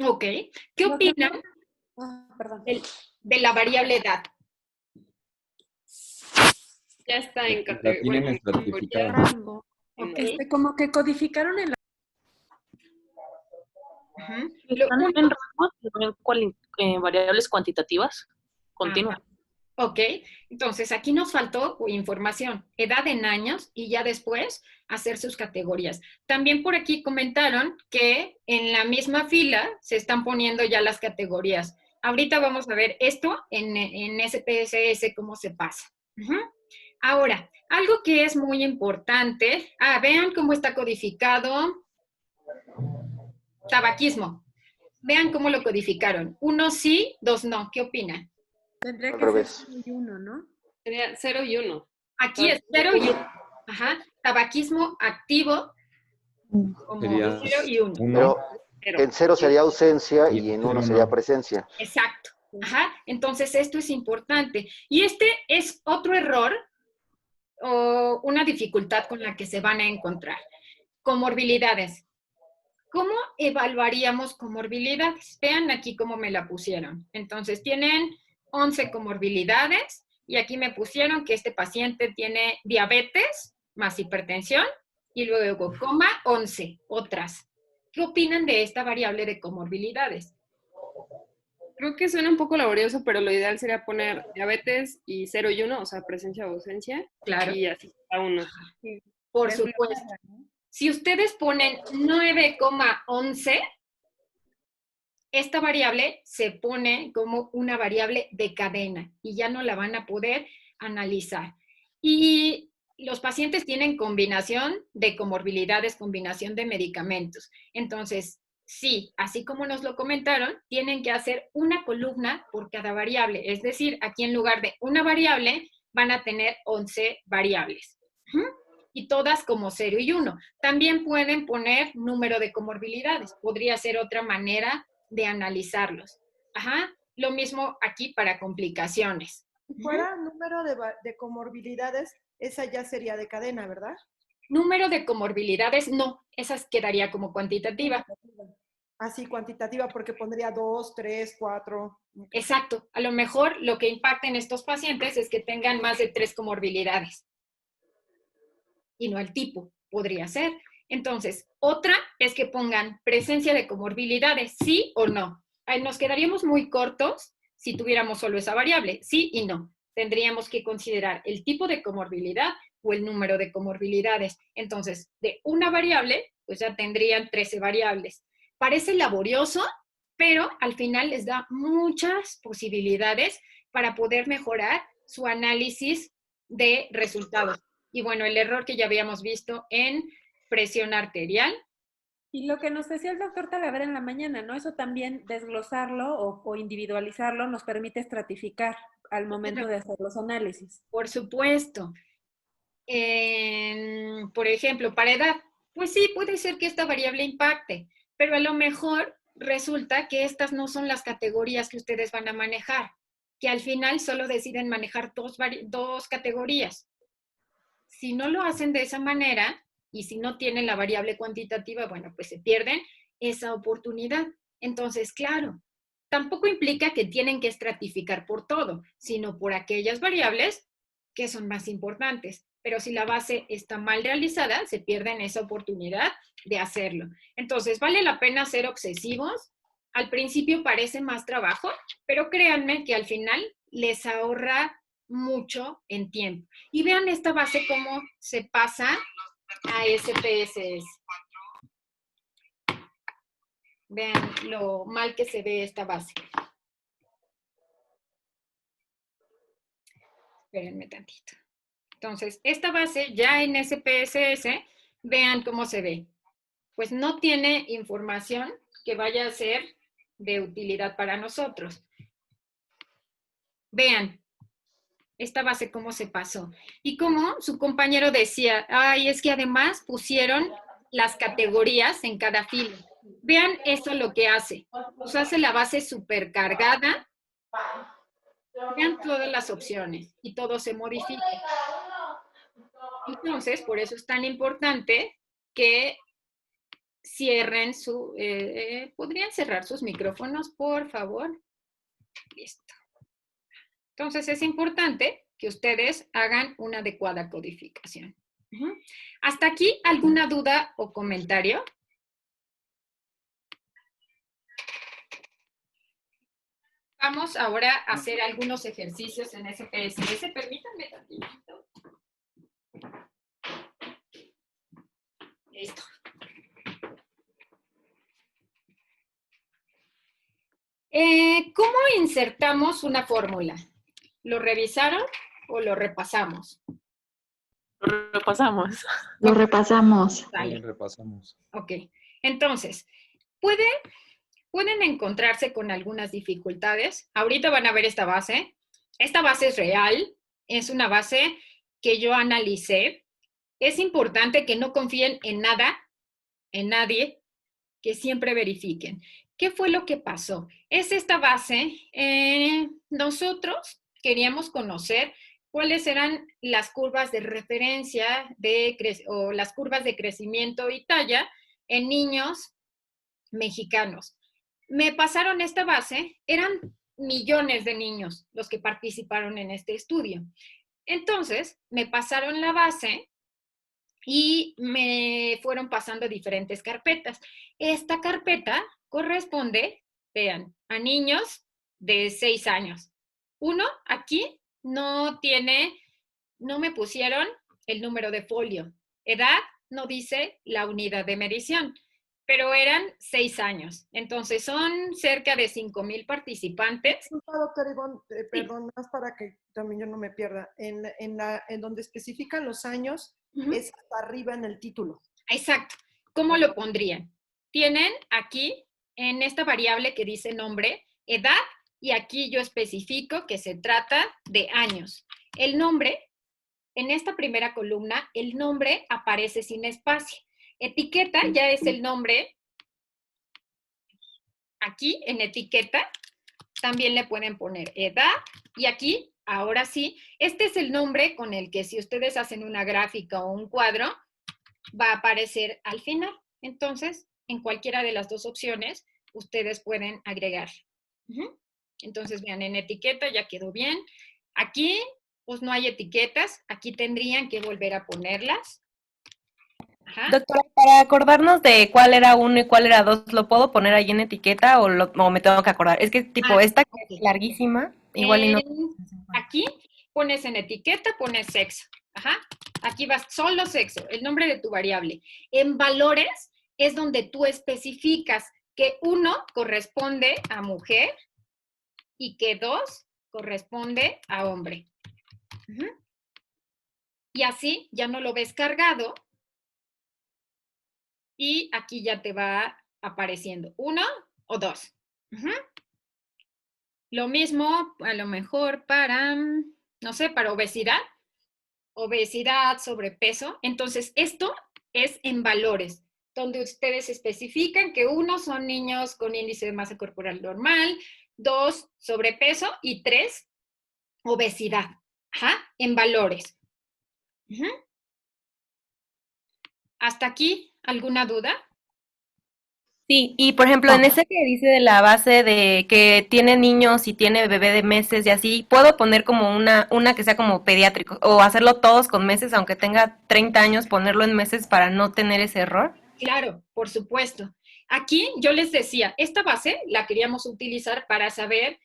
Ok. ¿Qué opinan de la variable edad? Ya está en La tienen estratificada. Okay. Como que codificaron en la... Están en rangos, en variables cuantitativas continuas. Ok, entonces aquí nos faltó información, edad en años y ya después hacer sus categorías. También por aquí comentaron que en la misma fila se están poniendo ya las categorías. Ahorita vamos a ver esto en SPSS, cómo se pasa. Ahora, algo que es muy importante, vean cómo está codificado tabaquismo. Vean cómo lo codificaron. 1 sí, 2 no. ¿Qué opinan? Tendría que ser 0 y 1, ¿no? Sería 0 y 1. Aquí es 0 y 1. Tabaquismo activo como Sería 0 y 1. Pero en 0 sería ausencia y en 1 sería presencia. Exacto. Entonces esto es importante. Y este es otro error o una dificultad con la que se van a encontrar. Comorbilidades. ¿Cómo evaluaríamos comorbilidades? Vean aquí cómo me la pusieron. Entonces, tienen 11 comorbilidades y aquí me pusieron que este paciente tiene diabetes más hipertensión y luego, 11 otras. ¿Qué opinan de esta variable de comorbilidades? Creo que suena un poco laborioso, pero lo ideal sería poner diabetes y 0 y 1, o sea, presencia o ausencia. Claro. Y así cada uno. Por supuesto. Si ustedes ponen 9,11, esta variable se pone como una variable de cadena y ya no la van a poder analizar. Y los pacientes tienen combinación de comorbilidades, combinación de medicamentos. Entonces, sí, así como nos lo comentaron, tienen que hacer una columna por cada variable. Es decir, aquí en lugar de una variable, van a tener 11 variables. Y todas como 0 y 1. También pueden poner número de comorbilidades. Podría ser otra manera de analizarlos. Lo mismo aquí para complicaciones. Si fuera número de comorbilidades, esa ya sería de cadena, ¿verdad? Número de comorbilidades, no. Esa quedaría como cuantitativa. Así, cuantitativa, porque pondría 2, 3, 4. Exacto. A lo mejor lo que impacta en estos pacientes es que tengan más de 3 comorbilidades. Y no el tipo, podría ser. Entonces, otra es que pongan presencia de comorbilidades, sí o no. Nos quedaríamos muy cortos si tuviéramos solo esa variable, sí y no. Tendríamos que considerar el tipo de comorbilidad o el número de comorbilidades. Entonces, de una variable, pues ya tendrían 13 variables. Parece laborioso, pero al final les da muchas posibilidades para poder mejorar su análisis de resultados. Y bueno, el error que ya habíamos visto en presión arterial. Y lo que nos decía el doctor Talavera en la mañana, ¿no? Eso también desglosarlo o individualizarlo nos permite estratificar al momento de hacer los análisis. Por supuesto. Por ejemplo, para edad, pues sí, puede ser que esta variable impacte, pero a lo mejor resulta que estas no son las categorías que ustedes van a manejar, que al final solo deciden manejar dos categorías. Si no lo hacen de esa manera y si no tienen la variable cuantitativa, bueno, pues se pierden esa oportunidad. Entonces, claro, tampoco implica que tienen que estratificar por todo, sino por aquellas variables que son más importantes. Pero si la base está mal realizada, se pierden esa oportunidad de hacerlo. Entonces, vale la pena ser obsesivos. Al principio parece más trabajo, pero créanme que al final les ahorra mucho en tiempo. Y vean esta base cómo se pasa a SPSS. Vean lo mal que se ve esta base. Espérenme tantito. Entonces, esta base ya en SPSS, vean cómo se ve. Pues no tiene información que vaya a ser de utilidad para nosotros. Vean esta base cómo se pasó. Y como su compañero decía, ay, es que además pusieron las categorías en cada fila. Vean eso lo que hace. Nos hace la base supercargada. Vean todas las opciones y todo se modifica. Entonces, por eso es tan importante que cierren ¿podrían cerrar sus micrófonos, por favor? Listo. Entonces, es importante que ustedes hagan una adecuada codificación. ¿Hasta aquí alguna duda o comentario? Vamos ahora a hacer algunos ejercicios en SPSS. Permítanme tantito. Listo. ¿Cómo insertamos una fórmula? ¿Lo revisaron o lo repasamos? Lo repasamos. Lo repasamos. Vale. Lo repasamos. Ok. Entonces, pueden encontrarse con algunas dificultades. Ahorita van a ver esta base. Esta base es real. Es una base que yo analicé. Es importante que no confíen en nada, en nadie, que siempre verifiquen. ¿Qué fue lo que pasó? Es esta base. Nosotros queríamos conocer cuáles eran las curvas de referencia o las curvas de crecimiento y talla en niños mexicanos. Me pasaron esta base, eran millones de niños los que participaron en este estudio. Entonces, me pasaron la base y me fueron pasando diferentes carpetas. Esta carpeta corresponde, vean, a niños de 6 años. Uno, aquí no me pusieron el número de folio. Edad no dice la unidad de medición. pero eran 6 años. Entonces son cerca de 5,000 participantes. Disculpa, doctora Ivonne, perdón, más para que también yo no me pierda. En donde especifican los años, es hasta arriba en el título. Exacto. ¿Cómo lo pondrían? Tienen aquí, en esta variable que dice nombre, edad, y aquí yo especifico que se trata de años. El nombre, en esta primera columna, el nombre aparece sin espacio. Etiqueta ya es el nombre. Aquí en etiqueta también le pueden poner edad, y aquí, ahora sí, este es el nombre con el que si ustedes hacen una gráfica o un cuadro, va a aparecer al final. Entonces, en cualquiera de las dos opciones, ustedes pueden agregar. Entonces, vean, en etiqueta ya quedó bien. Aquí, pues no hay etiquetas. Aquí tendrían que volver a ponerlas. Ajá. Doctora, para acordarnos de cuál era 1 y cuál era 2, ¿lo puedo poner ahí en etiqueta o me tengo que acordar? Es que tipo esta que es larguísima, igual y no. Aquí pones en etiqueta, pones sexo. Ajá. Aquí vas solo sexo, el nombre de tu variable. En valores es donde tú especificas que 1 corresponde a mujer y que 2 corresponde a hombre. Y así ya no lo ves cargado. Y aquí ya te va apareciendo 1 o 2. Lo mismo, a lo mejor para, no sé, para obesidad, sobrepeso. Entonces, esto es en valores, donde ustedes especifican que 1 son niños con índice de masa corporal normal, 2 sobrepeso y 3 obesidad. Ajá, en valores. ¿Hasta aquí alguna duda? Sí, y por ejemplo, en ese que dice de la base de que tiene niños y tiene bebé de meses y así, ¿puedo poner como una que sea como pediátrico o hacerlo todos con meses, aunque tenga 30 años, ponerlo en meses para no tener ese error? Claro, por supuesto. Aquí yo les decía, esta base la queríamos utilizar para saber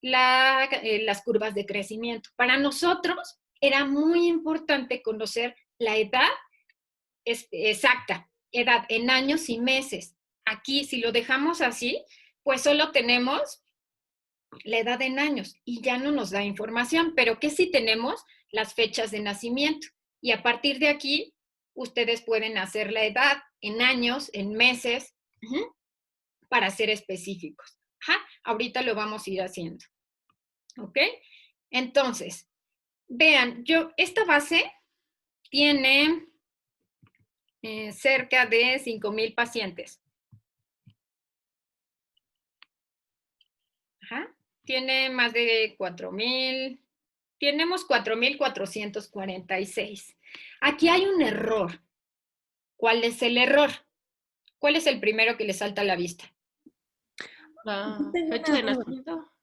las curvas de crecimiento. Para nosotros era muy importante conocer la edad exacta, edad en años y meses. Aquí, si lo dejamos así, pues solo tenemos la edad en años y ya no nos da información, pero que sí tenemos las fechas de nacimiento. Y a partir de aquí, ustedes pueden hacer la edad en años, en meses, para ser específicos. Ahorita lo vamos a ir haciendo. ¿Ok? Entonces, vean, esta base tiene cerca de 5,000 pacientes. Tiene más de 4,000. Tenemos 4,446. Aquí hay un error. ¿Cuál es el error? ¿Cuál es el primero que le salta a la vista? La fecha de nacimiento.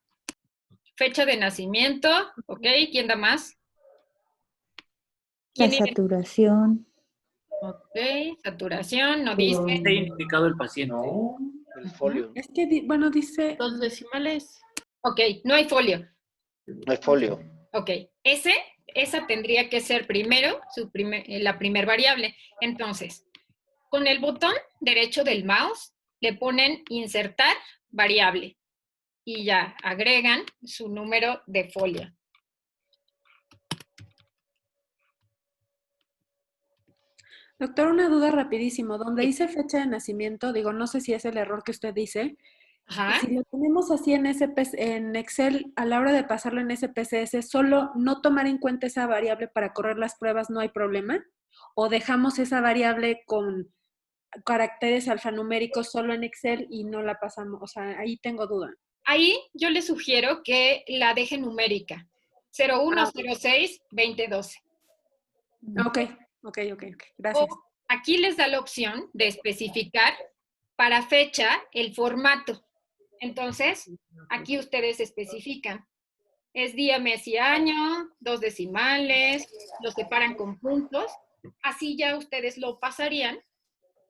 Fecha de nacimiento, ¿ok? ¿Quién da más? La saturación. Ok, saturación, no dice. Está identificado el paciente. El folio. Es que, dice... Los decimales. Ok, no hay folio. No hay folio. Ok, esa tendría que ser primero la primer variable. Entonces, con el botón derecho del mouse le ponen insertar variable y ya agregan su número de folio. Doctor, una duda rapidísimo. Donde dice fecha de nacimiento, digo, no sé si es el error que usted dice. Si lo tenemos así en Excel, a la hora de pasarlo en SPSS, ¿solo no tomar en cuenta esa variable para correr las pruebas no hay problema? ¿O dejamos esa variable con caracteres alfanuméricos solo en Excel y no la pasamos? O sea, ahí tengo duda. Ahí yo les sugiero que la deje numérica. 0106 2012. Ok. Gracias. O aquí les da la opción de especificar para fecha el formato. Entonces, aquí ustedes especifican. Es día, mes y año, 2 decimales, lo separan con puntos. Así ya ustedes lo pasarían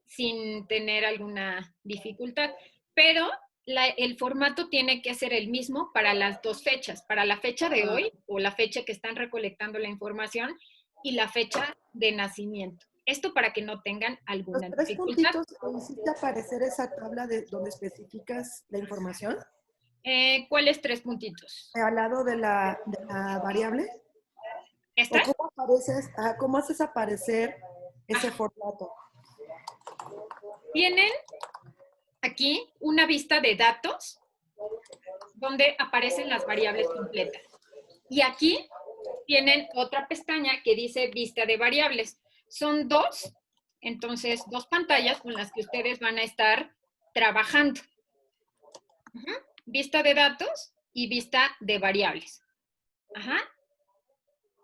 sin tener alguna dificultad. Pero el formato tiene que ser el mismo para las dos fechas, para la fecha de hoy o la fecha que están recolectando la información y la fecha de nacimiento. Esto para que no tengan alguna Los 3 dificultad. puntitos, ¿hiciste aparecer esa tabla de donde especificas la información? ¿Cuáles 3 puntitos? Al lado de la variable. ¿Esta? ¿O cómo haces aparecer ese formato? Tienen aquí una vista de datos donde aparecen las variables completas. Y aquí tienen otra pestaña que dice vista de variables. Son 2, entonces 2 pantallas con las que ustedes van a estar trabajando. Vista de datos y vista de variables.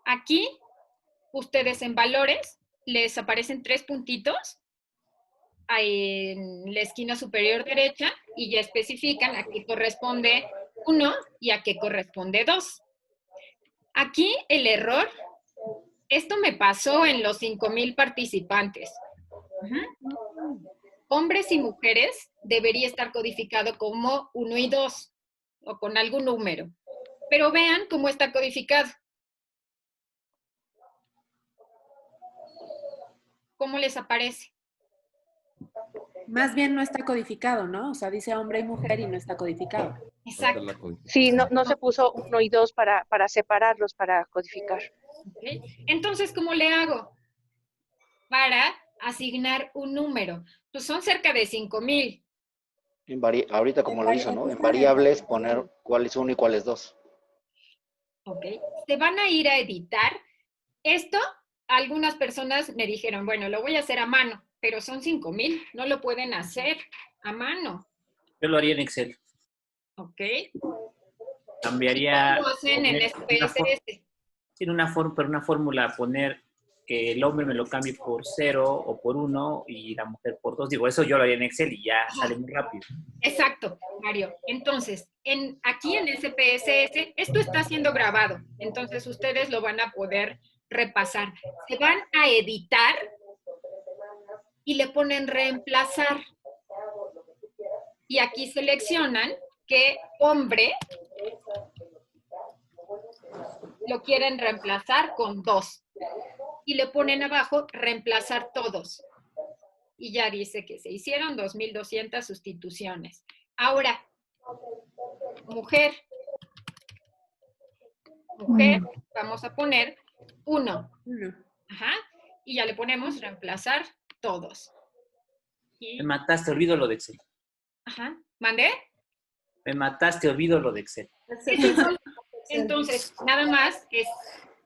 Aquí, ustedes en valores, les aparecen 3 puntitos en la esquina superior derecha y ya especifican a qué corresponde 1 y a qué corresponde 2. Aquí el error, esto me pasó en los 5,000 participantes. Hombres y mujeres debería estar codificado como 1 y 2 o con algún número. Pero vean cómo está codificado. ¿Cómo les aparece? Más bien no está codificado, ¿no? O sea, dice hombre y mujer y no está codificado. Exacto. Sí, no se puso 1 y 2 para separarlos, para codificar. Okay. Entonces, ¿cómo le hago? Para asignar un número. Pues son cerca de 5,000. Ahorita como lo hizo, ¿no? En variables poner cuál es 1 y cuál es 2. Ok. Se van a ir a editar. Esto, algunas personas me dijeron, bueno, lo voy a hacer a mano, pero son 5,000. No lo pueden hacer a mano. Yo lo haría en Excel. Ok. Cambiaría. Lo hacen en SPSS. Tiene una fórmula, poner que el hombre me lo cambie por 0 o por 1 y la mujer por 2. Digo, eso yo lo haría en Excel y ya sale muy rápido. Exacto, Mario. Entonces, aquí en SPSS, esto está siendo grabado. Entonces, ustedes lo van a poder repasar. Se van a editar y le ponen reemplazar. Y aquí seleccionan que hombre lo quieren reemplazar con 2. Y le ponen abajo reemplazar todos. Y ya dice que se hicieron 2,200 sustituciones. Ahora, mujer, vamos a poner 1. Y ya le ponemos reemplazar todos. Me mataste, olvido lo de Excel. ¿Mandé? Me mataste, olvido lo de Excel. Entonces, nada más es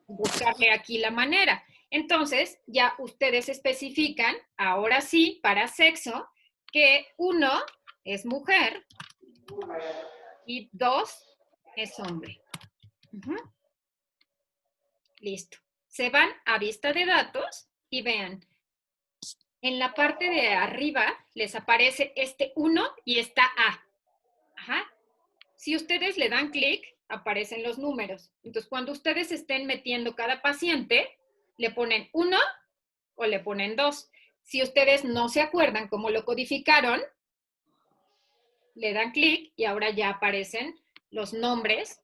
buscarle aquí la manera. Entonces, ya ustedes especifican, ahora sí, para sexo, que 1 es mujer y 2 es hombre. Listo. Se van a vista de datos y vean, en la parte de arriba les aparece este 1 y esta A. Si ustedes le dan clic, aparecen los números. Entonces, cuando ustedes estén metiendo cada paciente, le ponen 1 o le ponen 2. Si ustedes no se acuerdan cómo lo codificaron, le dan clic y ahora ya aparecen los nombres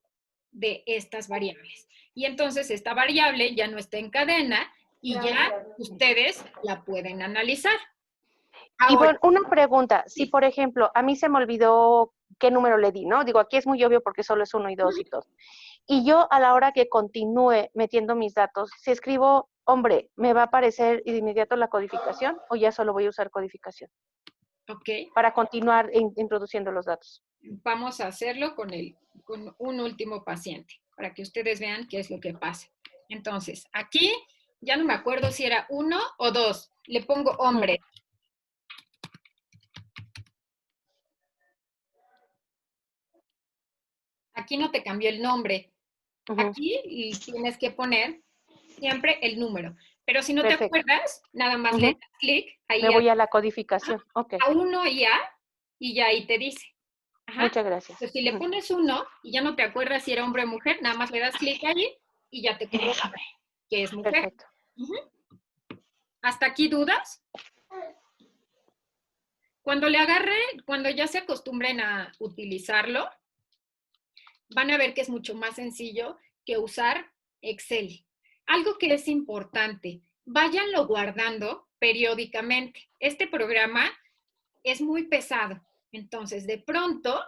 de estas variables. Y entonces esta variable ya no está en cadena y ya ustedes la pueden analizar. Ivonne, una pregunta. Si, por ejemplo, a mí se me olvidó qué número le di, ¿no? Digo, aquí es muy obvio porque solo es 1 y 2 y todo. Y yo, a la hora que continúe metiendo mis datos, si escribo hombre, ¿me va a aparecer de inmediato la codificación o ya solo voy a usar codificación? Ok. Para continuar introduciendo los datos. Vamos a hacerlo con un último paciente, para que ustedes vean qué es lo que pasa. Entonces, aquí, ya no me acuerdo si era 1 o 2. Le pongo hombre. Aquí no te cambió el nombre. Aquí tienes que poner siempre el número. Pero si no te acuerdas, nada más le das clic. Ahí me voy a la codificación. A 1 y ya ahí te dice. Muchas gracias. Entonces, si le pones 1 y ya no te acuerdas si era hombre o mujer, nada más le das clic allí y ya te coloca que es mujer. Perfecto. ¿Hasta aquí dudas? Cuando ya se acostumbren a utilizarlo, van a ver que es mucho más sencillo que usar Excel. Algo que es importante, váyanlo guardando periódicamente. Este programa es muy pesado, entonces de pronto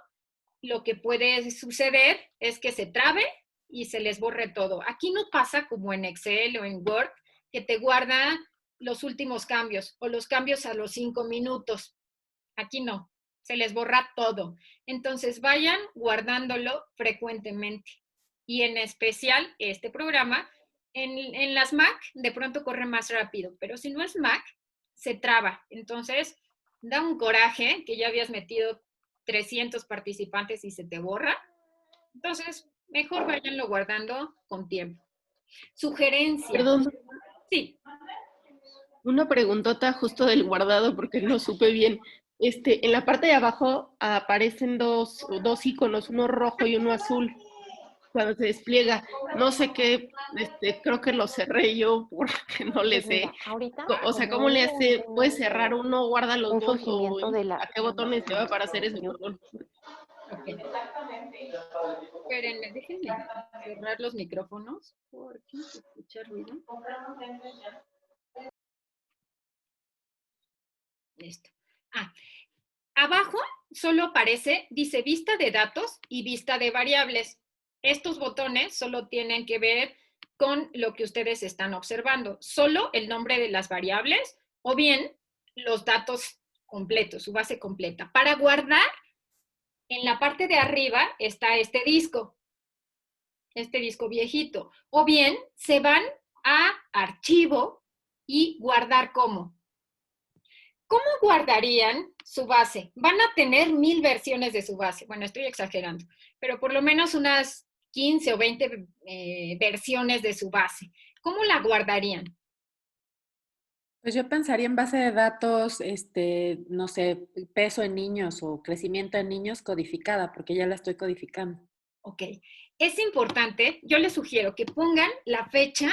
lo que puede suceder es que se trabe y se les borre todo. Aquí no pasa como en Excel o en Word, que te guarda los últimos cambios o los cambios a los 5 minutos. Aquí no, se les borra todo. Entonces vayan guardándolo frecuentemente. Y en especial este programa, en las Mac de pronto corre más rápido, pero si no es Mac, se traba. Entonces da un coraje que ya habías metido 300 participantes y se te borra. Entonces, mejor váyanlo guardando con tiempo. Sugerencia. Perdón. Sí. Una preguntota justo del guardado porque no supe bien. En la parte de abajo aparecen dos iconos, uno rojo y uno azul. Cuando se despliega, no sé qué, creo que lo cerré yo porque no le sé. Mira, ahorita, O sea, ¿cómo le hace? ¿Puedes cerrar uno, guarda los dos o a qué botones le va para hacer eso? Perdón. Okay. Espérenme, déjenme cerrar los micrófonos porque se escucha ruido. Listo. Abajo solo aparece, dice vista de datos y vista de variables. Estos botones solo tienen que ver con lo que ustedes están observando. Solo el nombre de las variables o bien los datos completos, su base completa. Para guardar, en la parte de arriba está este disco viejito. O bien se van a archivo y guardar como. ¿Cómo guardarían su base? Van a tener 1000 versiones de su base. Bueno, estoy exagerando, pero por lo menos unas 15 o 20 versiones de su base. ¿Cómo la guardarían? Pues yo pensaría en base de datos, no sé, peso en niños o crecimiento en niños codificada, porque ya la estoy codificando. Ok. Es importante, yo les sugiero que pongan la fecha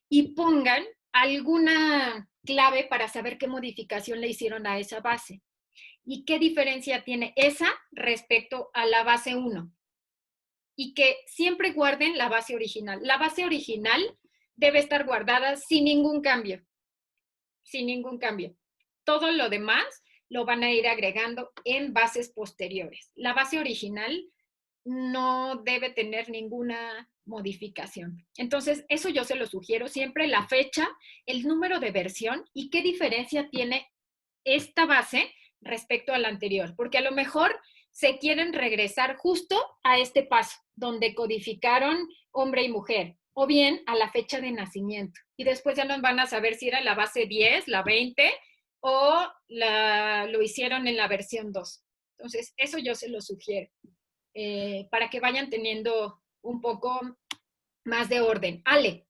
y pongan alguna clave para saber qué modificación le hicieron a esa base y qué diferencia tiene esa respecto a la base 1. Y que siempre guarden la base original. La base original debe estar guardada sin ningún cambio. Sin ningún cambio. Todo lo demás lo van a ir agregando en bases posteriores. La base original no debe tener ninguna modificación. Entonces, eso yo se lo sugiero siempre, la fecha, el número de versión y qué diferencia tiene esta base respecto a la anterior, porque a lo mejor se quieren regresar justo a este paso, donde codificaron hombre y mujer, o bien a la fecha de nacimiento. Y después ya no van a saber si era la base 10, la 20, o lo hicieron en la versión 2. Entonces, eso yo se lo sugiero, para que vayan teniendo un poco más de orden. Ale.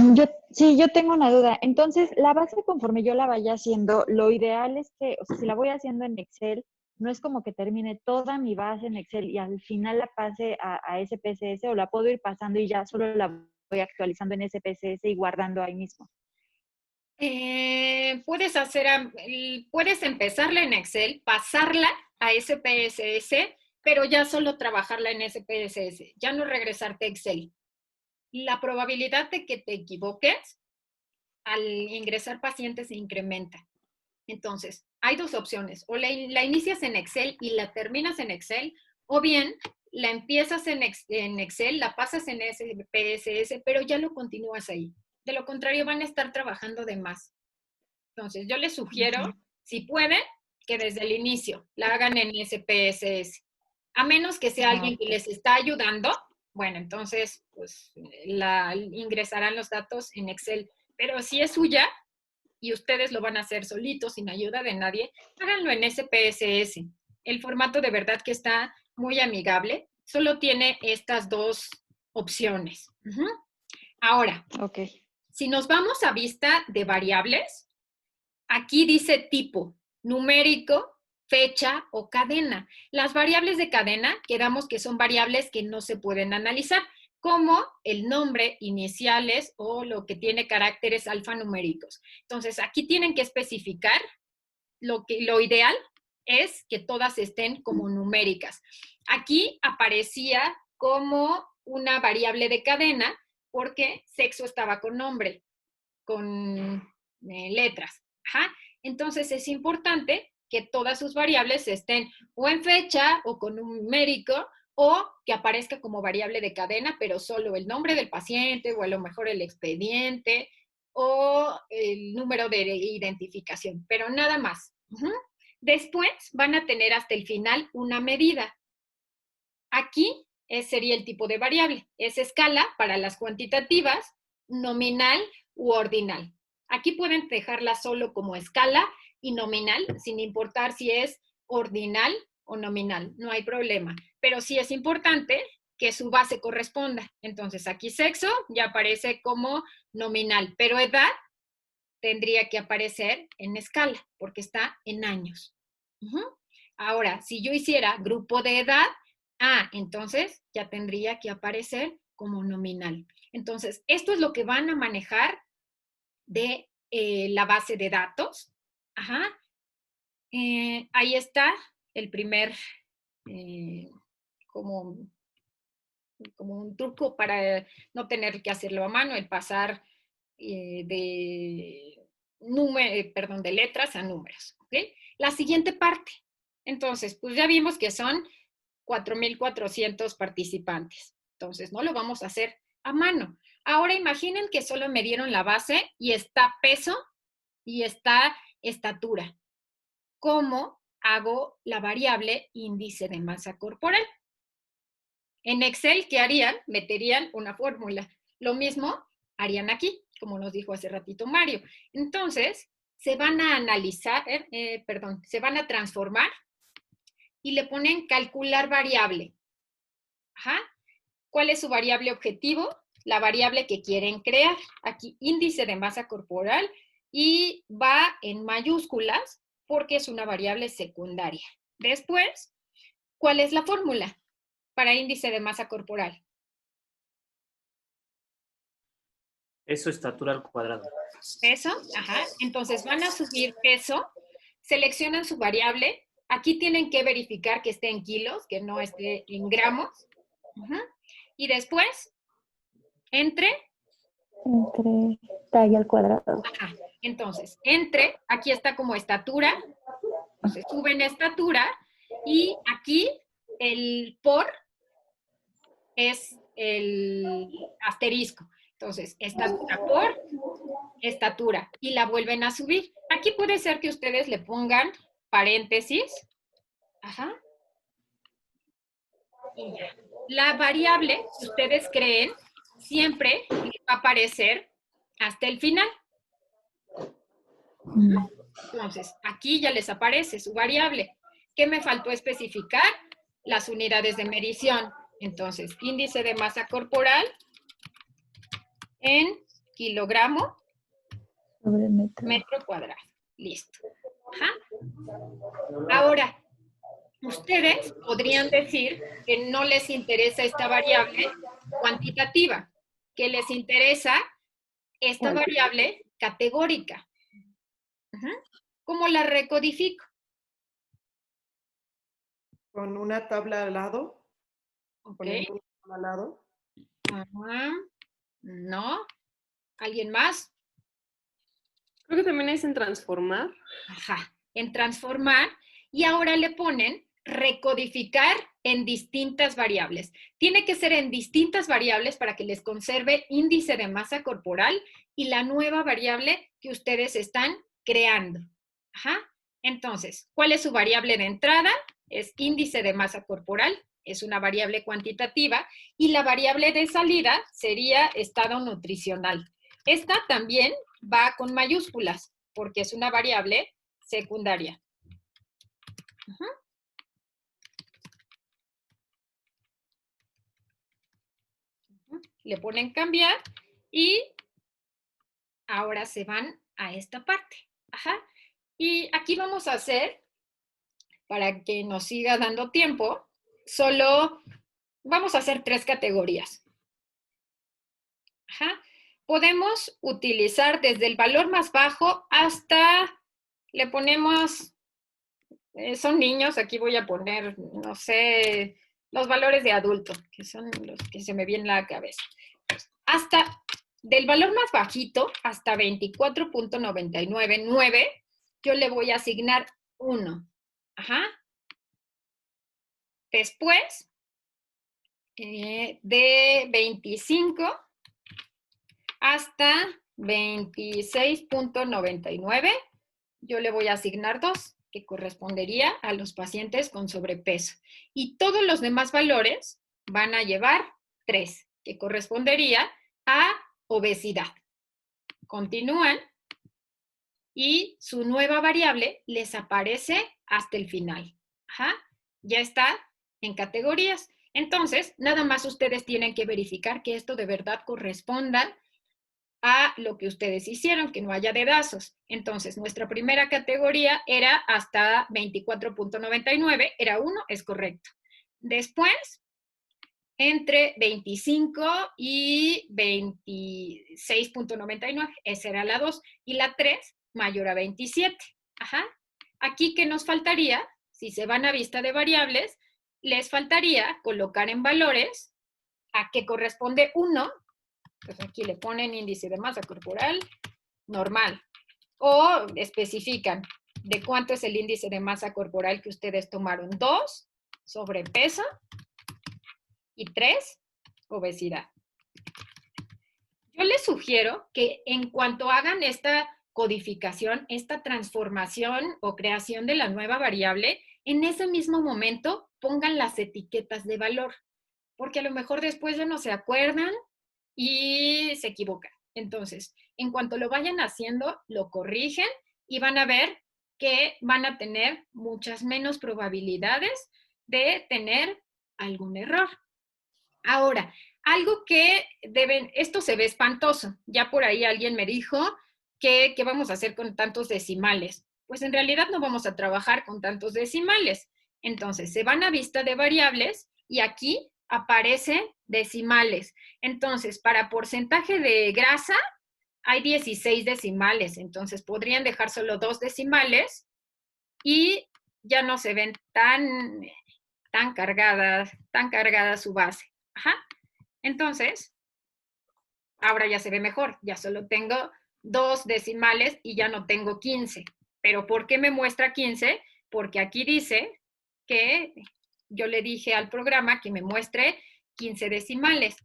Yo tengo una duda. Entonces, la base conforme yo la vaya haciendo, lo ideal es que, o sea, si la voy haciendo en Excel, no es como que termine toda mi base en Excel y al final la pase a SPSS, o la puedo ir pasando y ya solo la voy actualizando en SPSS y guardando ahí mismo. Puedes empezarla en Excel, pasarla a SPSS, pero ya solo trabajarla en SPSS, ya no regresarte a Excel. La probabilidad de que te equivoques al ingresar pacientes se incrementa. Entonces, hay dos opciones. O la inicias en Excel y la terminas en Excel, o bien la empiezas en Excel, la pasas en SPSS, pero ya lo continúas ahí. De lo contrario, van a estar trabajando de más. Entonces, yo les sugiero, si pueden, que desde el inicio la hagan en SPSS. A menos que sea alguien que les está ayudando, bueno, entonces, pues, ingresarán los datos en Excel. Pero si es suya y ustedes lo van a hacer solitos, sin ayuda de nadie, háganlo en SPSS. El formato de verdad que está muy amigable. Solo tiene estas dos opciones. Ahora, si nos vamos a vista de variables, aquí dice tipo, numérico, fecha o cadena. Las variables de cadena, quedamos que son variables que no se pueden analizar, como el nombre, iniciales o lo que tiene caracteres alfanuméricos. Entonces, aquí tienen que especificar, lo ideal es que todas estén como numéricas. Aquí aparecía como una variable de cadena, porque sexo estaba con nombre, con letras. Ajá. Entonces es importante que todas sus variables estén o en fecha o con un numérico o que aparezca como variable de cadena, pero solo el nombre del paciente o a lo mejor el expediente o el número de identificación, pero nada más. Después van a tener hasta el final una medida. Aquí sería el tipo de variable. Es escala para las cuantitativas, nominal u ordinal. Aquí pueden dejarla solo como escala y nominal, sin importar si es ordinal o nominal, no hay problema. Pero sí es importante que su base corresponda. Entonces aquí sexo ya aparece como nominal, pero edad tendría que aparecer en escala, porque está en años. Ahora, si yo hiciera grupo de edad, entonces ya tendría que aparecer como nominal. Entonces, esto es lo que van a manejar de la base de datos. Ahí está el primer, como un truco para no tener que hacerlo a mano, el pasar de letras a números. ¿Okay? La siguiente parte. Entonces, pues ya vimos que son 4,400 participantes. Entonces, no lo vamos a hacer a mano. Ahora imaginen que solo me dieron la base y está peso y está estatura. ¿Cómo hago la variable índice de masa corporal? En Excel, ¿qué harían? Meterían una fórmula. Lo mismo harían aquí, como nos dijo hace ratito Mario. Entonces, se van a analizar, se van a transformar y le ponen calcular variable. ¿Cuál es su variable objetivo? La variable que quieren crear. Aquí, índice de masa corporal, y va en mayúsculas porque es una variable secundaria. Después, ¿cuál es la fórmula para índice de masa corporal? Peso, estatura al cuadrado. Peso, entonces van a subir peso, seleccionan su variable. Aquí tienen que verificar que esté en kilos, que no esté en gramos. Y después, entre talla al cuadrado. Entonces, aquí está como estatura. Entonces, suben estatura y aquí el por es el asterisco. Entonces, estatura por estatura y la vuelven a subir. Aquí puede ser que ustedes le pongan paréntesis. Y ya. La variable que ustedes creen siempre va a aparecer hasta el final. Entonces, aquí ya les aparece su variable. ¿Qué me faltó especificar? Las unidades de medición. Entonces, índice de masa corporal en kilogramo sobre metro cuadrado. Listo. Ahora, ustedes podrían decir que no les interesa esta variable cuantitativa, que les interesa esta variable categórica. ¿Cómo la recodifico? Con una tabla al lado. Okay. Con una tabla al lado. No. ¿Alguien más? Creo que también es en transformar. En transformar. Y ahora le ponen recodificar en distintas variables. Tiene que ser en distintas variables para que les conserve índice de masa corporal y la nueva variable que ustedes están creando. Entonces, ¿cuál es su variable de entrada? Es índice de masa corporal, es una variable cuantitativa, y la variable de salida sería estado nutricional. Esta también va con mayúsculas, porque es una variable secundaria. Le ponen cambiar y ahora se van a esta parte. Y aquí vamos a hacer, para que nos siga dando tiempo, solo vamos a hacer 3 categorías. Podemos utilizar desde el valor más bajo hasta, le ponemos, son niños, aquí voy a poner, no sé, los valores de adulto, que son los que se me vienen a la cabeza. hasta del valor más bajito hasta 24.999, yo le voy a asignar 1. Ajá. Después, de 25 hasta 26.99, yo le voy a asignar 2, que correspondería a los pacientes con sobrepeso. Y todos los demás valores van a llevar 3, que correspondería a obesidad. Continúan y su nueva variable les aparece hasta el final. Ajá. Ya está en categorías. Entonces, nada más ustedes tienen que verificar que esto de verdad corresponda a lo que ustedes hicieron, que no haya dedazos. Entonces, nuestra primera categoría era hasta 24.99, era 1, es correcto. Después, entre 25 y 26.99, esa era la 2, y la 3 mayor a 27. Ajá. Aquí, ¿qué nos faltaría? Si se van a vista de variables, les faltaría colocar en valores a qué corresponde 1. Pues aquí le ponen índice de masa corporal normal. O especifican de cuánto es el índice de masa corporal que ustedes tomaron. 2, sobrepeso. Y 3, obesidad. Yo les sugiero que en cuanto hagan esta codificación, esta transformación o creación de la nueva variable, en ese mismo momento pongan las etiquetas de valor, porque a lo mejor después ya no se acuerdan y se equivocan. Entonces, en cuanto lo vayan haciendo, lo corrigen y van a ver que van a tener muchas menos probabilidades de tener algún error. Ahora, algo que esto se ve espantoso. Ya por ahí alguien me dijo que ¿qué vamos a hacer con tantos decimales? Pues en realidad no vamos a trabajar con tantos decimales. Entonces, se van a vista de variables y aquí aparecen decimales. Entonces, para porcentaje de grasa hay 16 decimales. Entonces, podrían dejar solo 2 decimales y ya no se ven tan cargada su base. Ajá. Entonces, ahora ya se ve mejor. Ya solo tengo 2 decimales y ya no tengo 15. ¿Pero por qué me muestra 15? Porque aquí dice que yo le dije al programa que me muestre 15 decimales.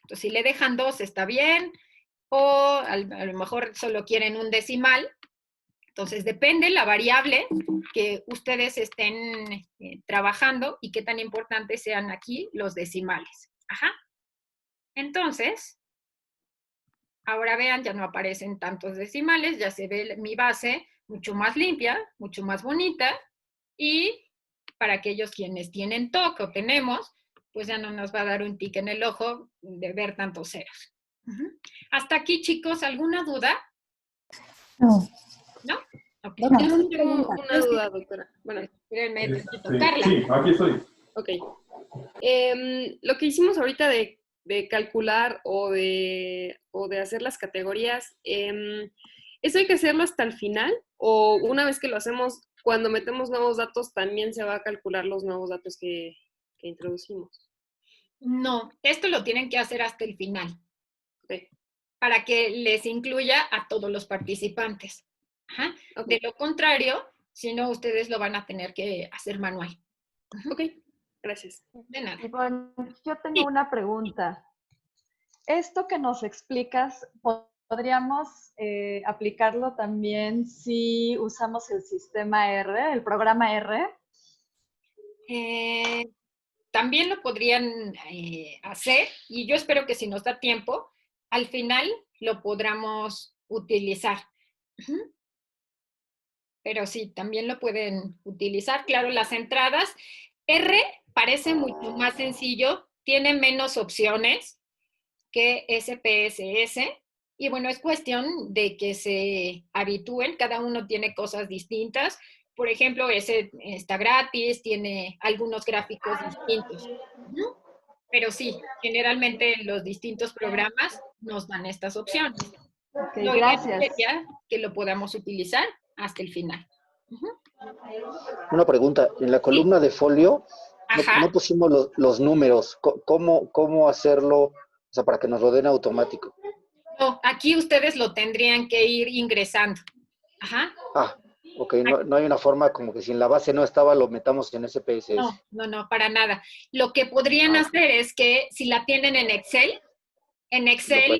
Entonces, si le dejan 2 está bien, o a lo mejor solo quieren un decimal. Entonces, depende la variable que ustedes estén trabajando y qué tan importantes sean aquí los decimales. Ajá. Entonces, ahora vean, ya no aparecen tantos decimales, ya se ve mi base mucho más limpia, mucho más bonita, y para aquellos quienes tienen TOC o tenemos, pues ya no nos va a dar un tic en el ojo de ver tantos ceros. Hasta aquí, chicos, ¿alguna duda? No. ¿No? Okay. No. Tengo una duda, doctora. Bueno, espérenme, Carla. Sí, aquí estoy. Ok. Lo que hicimos ahorita de calcular o de hacer las categorías, ¿eso hay que hacerlo hasta el final? ¿O una vez que lo hacemos, cuando metemos nuevos datos, también se va a calcular los nuevos datos que introducimos? No, esto lo tienen que hacer hasta el final. Okay. Para que les incluya a todos los participantes. Ajá. Okay. De lo contrario, si no, ustedes lo van a tener que hacer manual. Ok, gracias. De nada. Ivonne, yo tengo una pregunta. Esto que nos explicas, ¿podríamos aplicarlo también si usamos el sistema R, el programa R? También lo podrían hacer, y yo espero que si nos da tiempo, al final lo podamos utilizar. Pero sí, también lo pueden utilizar. Claro, las entradas. R parece mucho más sencillo, tiene menos opciones que SPSS. Y bueno, es cuestión de que se habitúen. Cada uno tiene cosas distintas. Por ejemplo, ese está gratis, tiene algunos gráficos distintos. Pero sí, generalmente los distintos programas nos dan estas opciones. Okay, gracias. Sería que lo podamos utilizar hasta el final. Una pregunta, en la columna de folio no pusimos los números. ¿Cómo hacerlo O sea, para que nos lo den automático. No, aquí ustedes lo tendrían que ir ingresando. Ajá. Ah, ok, no hay una forma como que si en la base no estaba, lo metamos en SPSS. No, para nada. Lo que podrían hacer es que si la tienen en Excel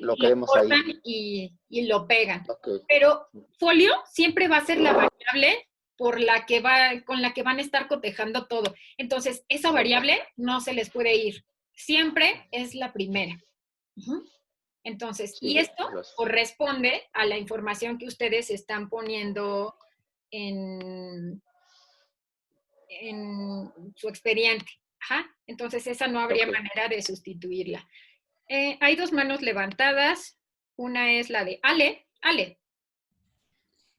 Lo lo queremos ahí. cortan y lo pegan. Okay. Pero folio siempre va a ser la variable con la que van a estar cotejando todo. Entonces, esa variable no se les puede ir. Siempre es la primera. Entonces, Sí, y esto corresponde a la información que ustedes están poniendo en su expediente. Ajá. Entonces, esa no habría manera de sustituirla. Hay 2 manos levantadas. Una es la de Ale. Ale.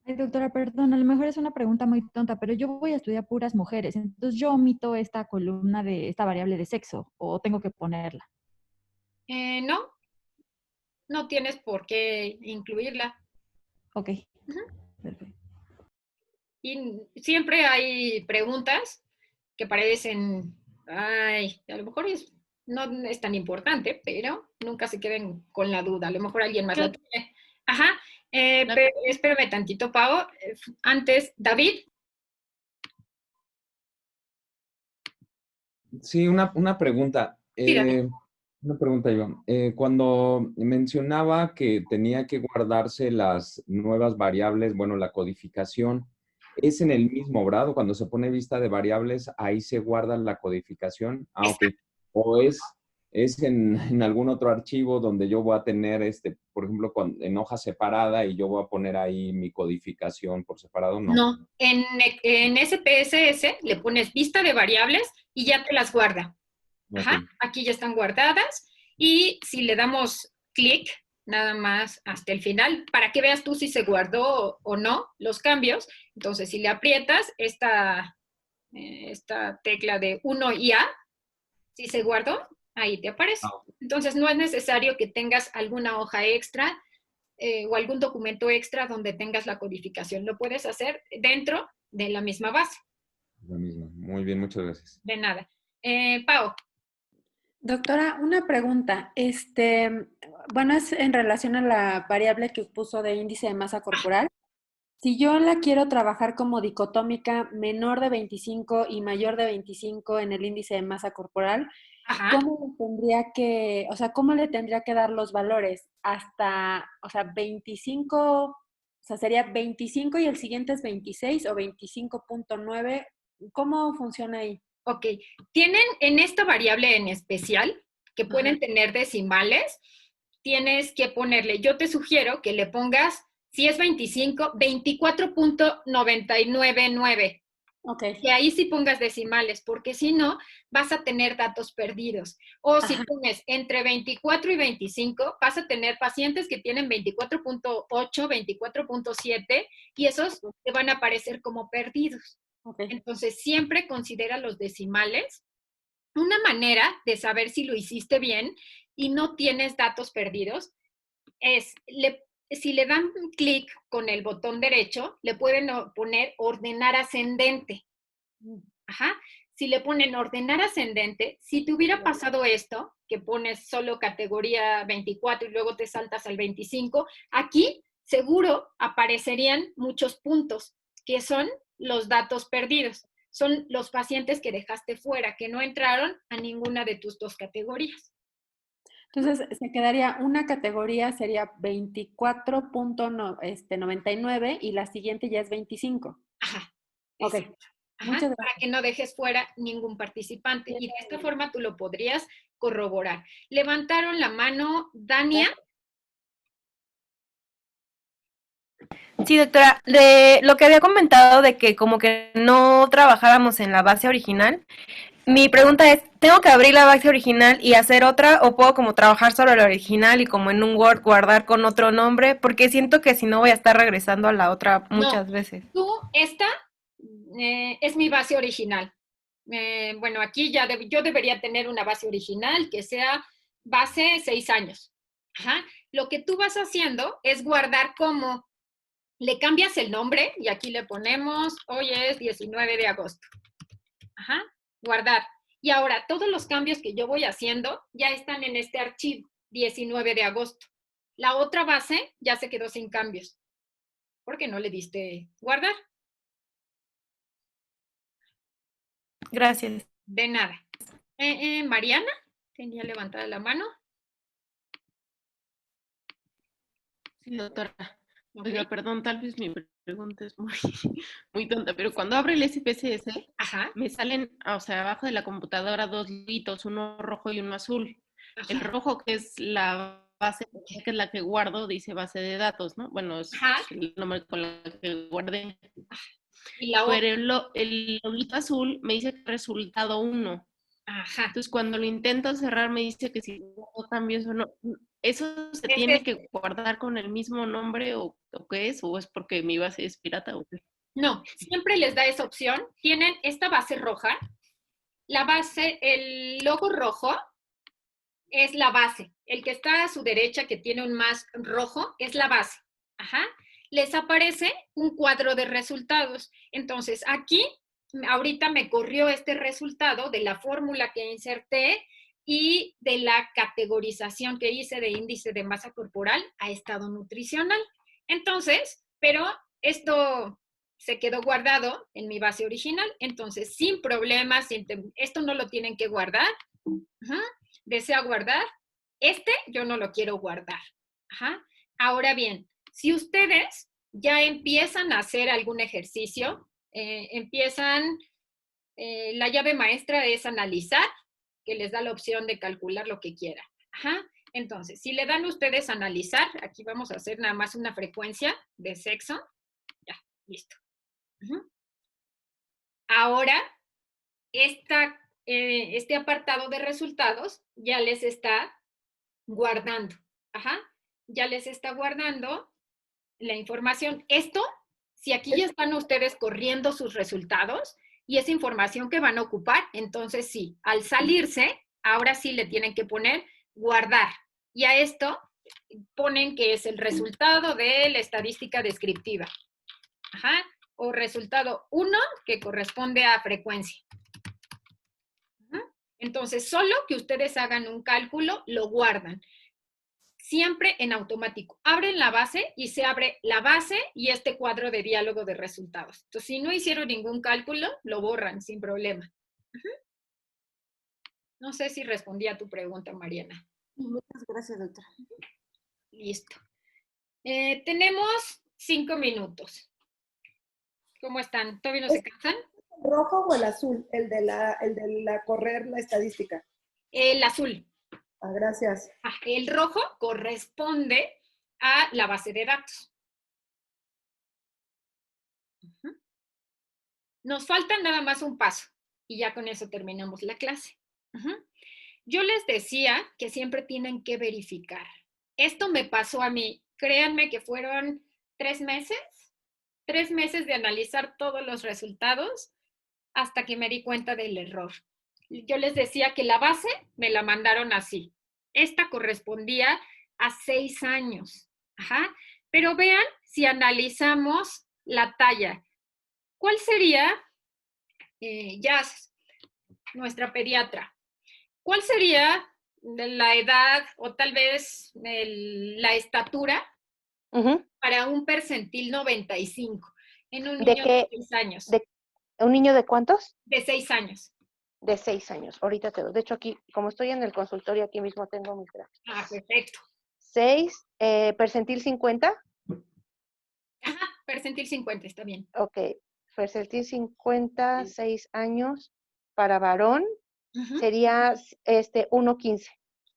Ay, doctora, perdón, a lo mejor es una pregunta muy tonta, pero yo voy a estudiar puras mujeres, entonces yo omito esta columna de esta variable de sexo, o tengo que ponerla. No tienes por qué incluirla. Ok. Perfecto. Y siempre hay preguntas que parecen, ay, a lo mejor no es tan importante, pero nunca se queden con la duda. A lo mejor alguien más la tiene. Ajá. Pero espérame tantito, Pau. Antes, David. Sí, una pregunta. Una pregunta, Iván. Cuando mencionaba que tenía que guardarse las nuevas variables, bueno, la codificación, ¿es en el mismo grado? Cuando se pone vista de variables, ahí se guarda la codificación. Ah, ok. ¿O es en algún otro archivo donde yo voy a tener, por ejemplo, en hoja separada y yo voy a poner ahí mi codificación por separado? No, en SPSS le pones vista de variables y ya te las guarda. Ajá, aquí ya están guardadas y si le damos clic nada más hasta el final para que veas tú si se guardó o no los cambios, entonces si le aprietas esta tecla de 1 y A, si se guardó, ahí te aparece. Entonces no es necesario que tengas alguna hoja extra o algún documento extra donde tengas la codificación, lo puedes hacer dentro de la misma base. La misma. Muy bien, muchas gracias. De nada. Pau. Doctora, una pregunta. Bueno, es en relación a la variable que puso de índice de masa corporal. Si yo la quiero trabajar como dicotómica menor de 25 y mayor de 25 en el índice de masa corporal, ¿cómo le tendría que dar los valores? Hasta, 25, o sea, sería 25 y el siguiente es 26 o 25.9. ¿Cómo funciona ahí? Ok, tienen en esta variable en especial, que pueden tener decimales, tienes que ponerle, yo te sugiero que le pongas, si es 25, 24.999. Ok. Y ahí sí pongas decimales, porque si no, vas a tener datos perdidos. O si pones entre 24 y 25, vas a tener pacientes que tienen 24.8, 24.7, y esos te van a aparecer como perdidos. Entonces, siempre considera los decimales. Una manera de saber si lo hiciste bien y no tienes datos perdidos es, si le dan clic con el botón derecho, le pueden poner ordenar ascendente. Ajá. Si le ponen ordenar ascendente, si te hubiera pasado esto, que pones solo categoría 24 y luego te saltas al 25, aquí seguro aparecerían muchos puntos, que son los datos perdidos. Son los pacientes que dejaste fuera, que no entraron a ninguna de tus 2 categorías. Entonces, se quedaría una categoría, sería 24.99 y la siguiente ya es 25. Ajá. Ok. Ajá, para que no dejes fuera ningún participante. Y de esta forma tú lo podrías corroborar. Levantaron la mano, Dania. Sí, doctora, de lo que había comentado de que como que no trabajáramos en la base original, mi pregunta es, ¿tengo que abrir la base original y hacer otra o puedo como trabajar sobre la original y como en un Word guardar con otro nombre? Porque siento que si no voy a estar regresando a la otra muchas veces. Tú, esta es mi base original. Bueno, aquí ya yo debería tener una base original que sea base 6 años. Ajá. Lo que tú vas haciendo es guardar como, le cambias el nombre y aquí le ponemos, hoy es 19 de agosto. Ajá, guardar. Y ahora todos los cambios que yo voy haciendo ya están en este archivo. 19 de agosto. La otra base ya se quedó sin cambios, porque no le diste guardar. Gracias. De nada. Mariana, tenía levantada la mano. Sí, doctora. Oiga, perdón, tal vez mi pregunta es muy tonta, pero cuando abro el SPSS, me salen, o sea, abajo de la computadora dos libritos, uno rojo y uno azul. Ajá. El rojo, que es la base, que es la que guardo, dice base de datos, ¿no? Bueno, es el nombre con la que guardé. ¿Y la pero el loguito azul me dice resultado 1. Ajá. Entonces, cuando lo intento cerrar, me dice que si no cambios o no. ¿Eso se tiene que guardar con el mismo nombre o qué es? ¿O es porque mi base es pirata o qué? No, siempre les da esa opción. Tienen esta base roja. La base, el logo rojo es la base. El que está a su derecha, que tiene un más rojo, es la base. Ajá. Les aparece un cuadro de resultados. Entonces, aquí, ahorita me corrió este resultado de la fórmula que inserté y de la categorización que hice de índice de masa corporal a estado nutricional. Entonces, pero esto se quedó guardado en mi base original, entonces sin problemas, esto no lo tienen que guardar. Ajá. ¿Desea guardar? Este yo no lo quiero guardar. Ajá. Ahora bien, si ustedes ya empiezan a hacer algún ejercicio, la llave maestra es analizar, que les da la opción de calcular lo que quieran. Ajá. Entonces, si le dan ustedes a analizar, aquí vamos a hacer nada más una frecuencia de sexo. Ya, listo. Ahora, este apartado de resultados ya les está guardando. Ajá. Ya les está guardando la información. Esto, si aquí ya están ustedes corriendo sus resultados y esa información que van a ocupar, entonces sí, al salirse, ahora sí le tienen que poner guardar. Y a esto ponen que es el resultado de la estadística descriptiva. Ajá. O resultado 1, que corresponde a frecuencia. Entonces, solo que ustedes hagan un cálculo, lo guardan. Siempre en automático. Abren la base y se abre la base y este cuadro de diálogo de resultados. Entonces, si no hicieron ningún cálculo, lo borran sin problema. No sé si respondí a tu pregunta, Mariana. Muchas gracias, doctora. Listo. Tenemos 5 minutos. ¿Cómo están? ¿Todavía no se cansan? ¿El rojo o el azul? El de la correr la estadística. El azul. Ah, gracias. El rojo corresponde a la base de datos. Nos falta nada más un paso y ya con eso terminamos la clase. Yo les decía que siempre tienen que verificar. Esto me pasó a mí. Créanme que fueron 3 meses. 3 meses de analizar todos los resultados hasta que me di cuenta del error. Yo les decía que la base me la mandaron así. Esta correspondía a 6 años. Ajá. Pero vean si analizamos la talla. ¿Cuál sería, Jazz, nuestra pediatra? ¿Cuál sería la edad o tal vez la estatura para un percentil 95 en un niño de 6 años? ¿Un niño de cuántos? De 6 años. De 6 años. Ahorita te lo. De hecho, aquí, como estoy en el consultorio, aquí mismo tengo mis gráficos. Ah, perfecto. 6, percentil 50. Ajá, percentil 50, está bien. Ok, percentil 50, 6 años para varón, sería 1.15.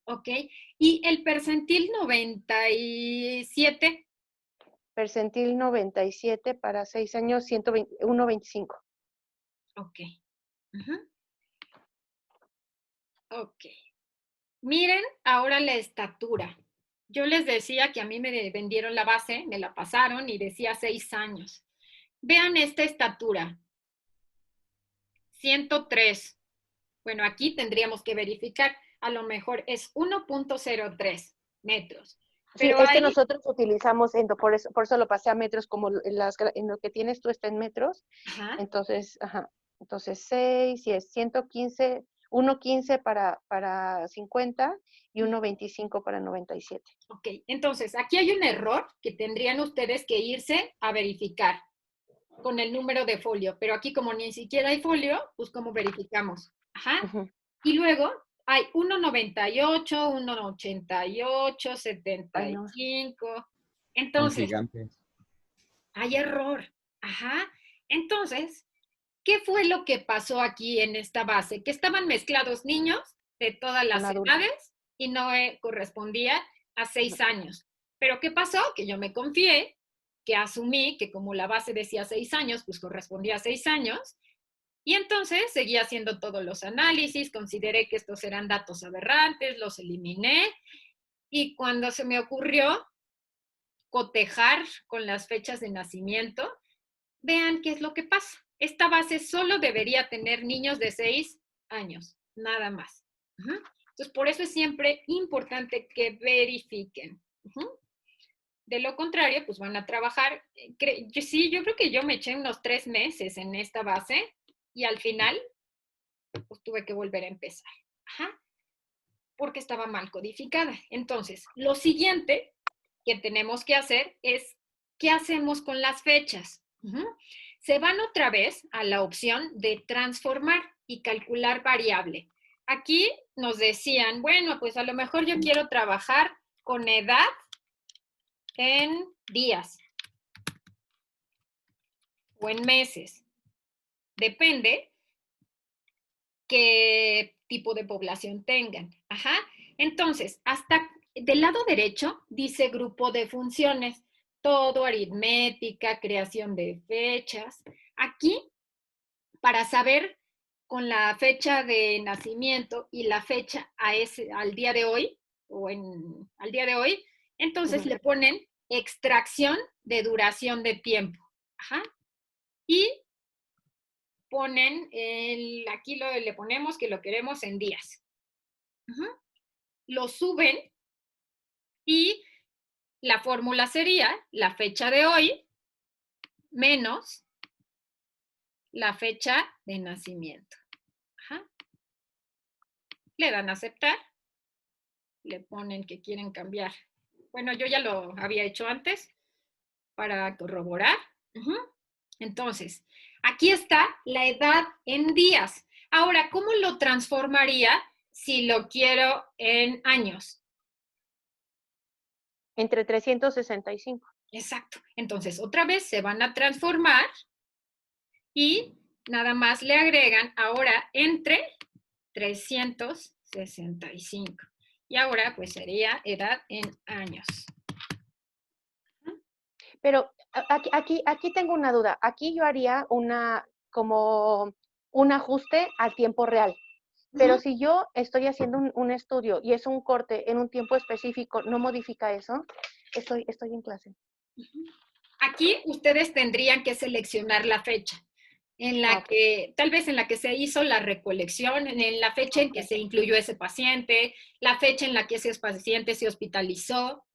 Ok, ¿y el percentil 97? Percentil 97 para 6 años, 1.25. Ok. Ok. Miren ahora la estatura. Yo les decía que a mí me vendieron la base, me la pasaron y decía 6 años. Vean esta estatura. 103. Bueno, aquí tendríamos que verificar. A lo mejor es 1.03 metros. Pero sí, es que nosotros utilizamos, por eso lo pasé a metros, como en lo que tienes tú está en metros. Entonces, entonces 6 y es 115, 1.15 para 50 y 1.25 para 97. Ok, entonces aquí hay un error que tendrían ustedes que irse a verificar con el número de folio, pero aquí como ni siquiera hay folio, pues ¿cómo verificamos? Ajá. Y luego hay 1.98, 1.88, 75. Entonces, gigantes. hay error. Ajá. Entonces, ¿qué fue lo que pasó aquí en esta base? Que estaban mezclados niños de todas las edades y no correspondía a 6 años. Pero ¿qué pasó? Que yo me confié, que asumí que como la base decía 6 años, pues correspondía a 6 años. Y entonces seguí haciendo todos los análisis, consideré que estos eran datos aberrantes, los eliminé. Y cuando se me ocurrió cotejar con las fechas de nacimiento, vean qué es lo que pasa. Esta base solo debería tener niños de 6 años, nada más. Entonces, por eso es siempre importante que verifiquen. De lo contrario, pues van a trabajar. Yo creo que yo me eché unos 3 meses en esta base y al final, pues tuve que volver a empezar. Porque estaba mal codificada. Entonces, lo siguiente que tenemos que hacer es, ¿qué hacemos con las fechas? Se van otra vez a la opción de transformar y calcular variable. Aquí nos decían, bueno, pues a lo mejor yo quiero trabajar con edad en días o en meses. Depende qué tipo de población tengan. Entonces, hasta del lado derecho dice grupo de funciones. Todo aritmética, creación de fechas. Aquí, para saber con la fecha de nacimiento y la fecha al día de hoy, al día de hoy, entonces le ponen extracción de duración de tiempo. Y ponen, aquí le ponemos que lo queremos en días. Lo suben y la fórmula sería la fecha de hoy menos la fecha de nacimiento. Le dan a aceptar, le ponen que quieren cambiar. Bueno, yo ya lo había hecho antes para corroborar. Entonces, aquí está la edad en días. Ahora, ¿cómo lo transformaría si lo quiero en años? Entre 365. Exacto. Entonces, otra vez se van a transformar y nada más le agregan ahora entre 365. Y ahora, pues, sería edad en años. Pero aquí tengo una duda. Aquí yo haría como un ajuste al tiempo real. Pero si yo estoy haciendo un estudio y es un corte en un tiempo específico, ¿no modifica eso? Estoy en clase. Aquí ustedes tendrían que seleccionar la fecha en la que, tal vez en la que se hizo la recolección, en la fecha en que se incluyó ese paciente, la fecha en la que ese paciente se hospitalizó,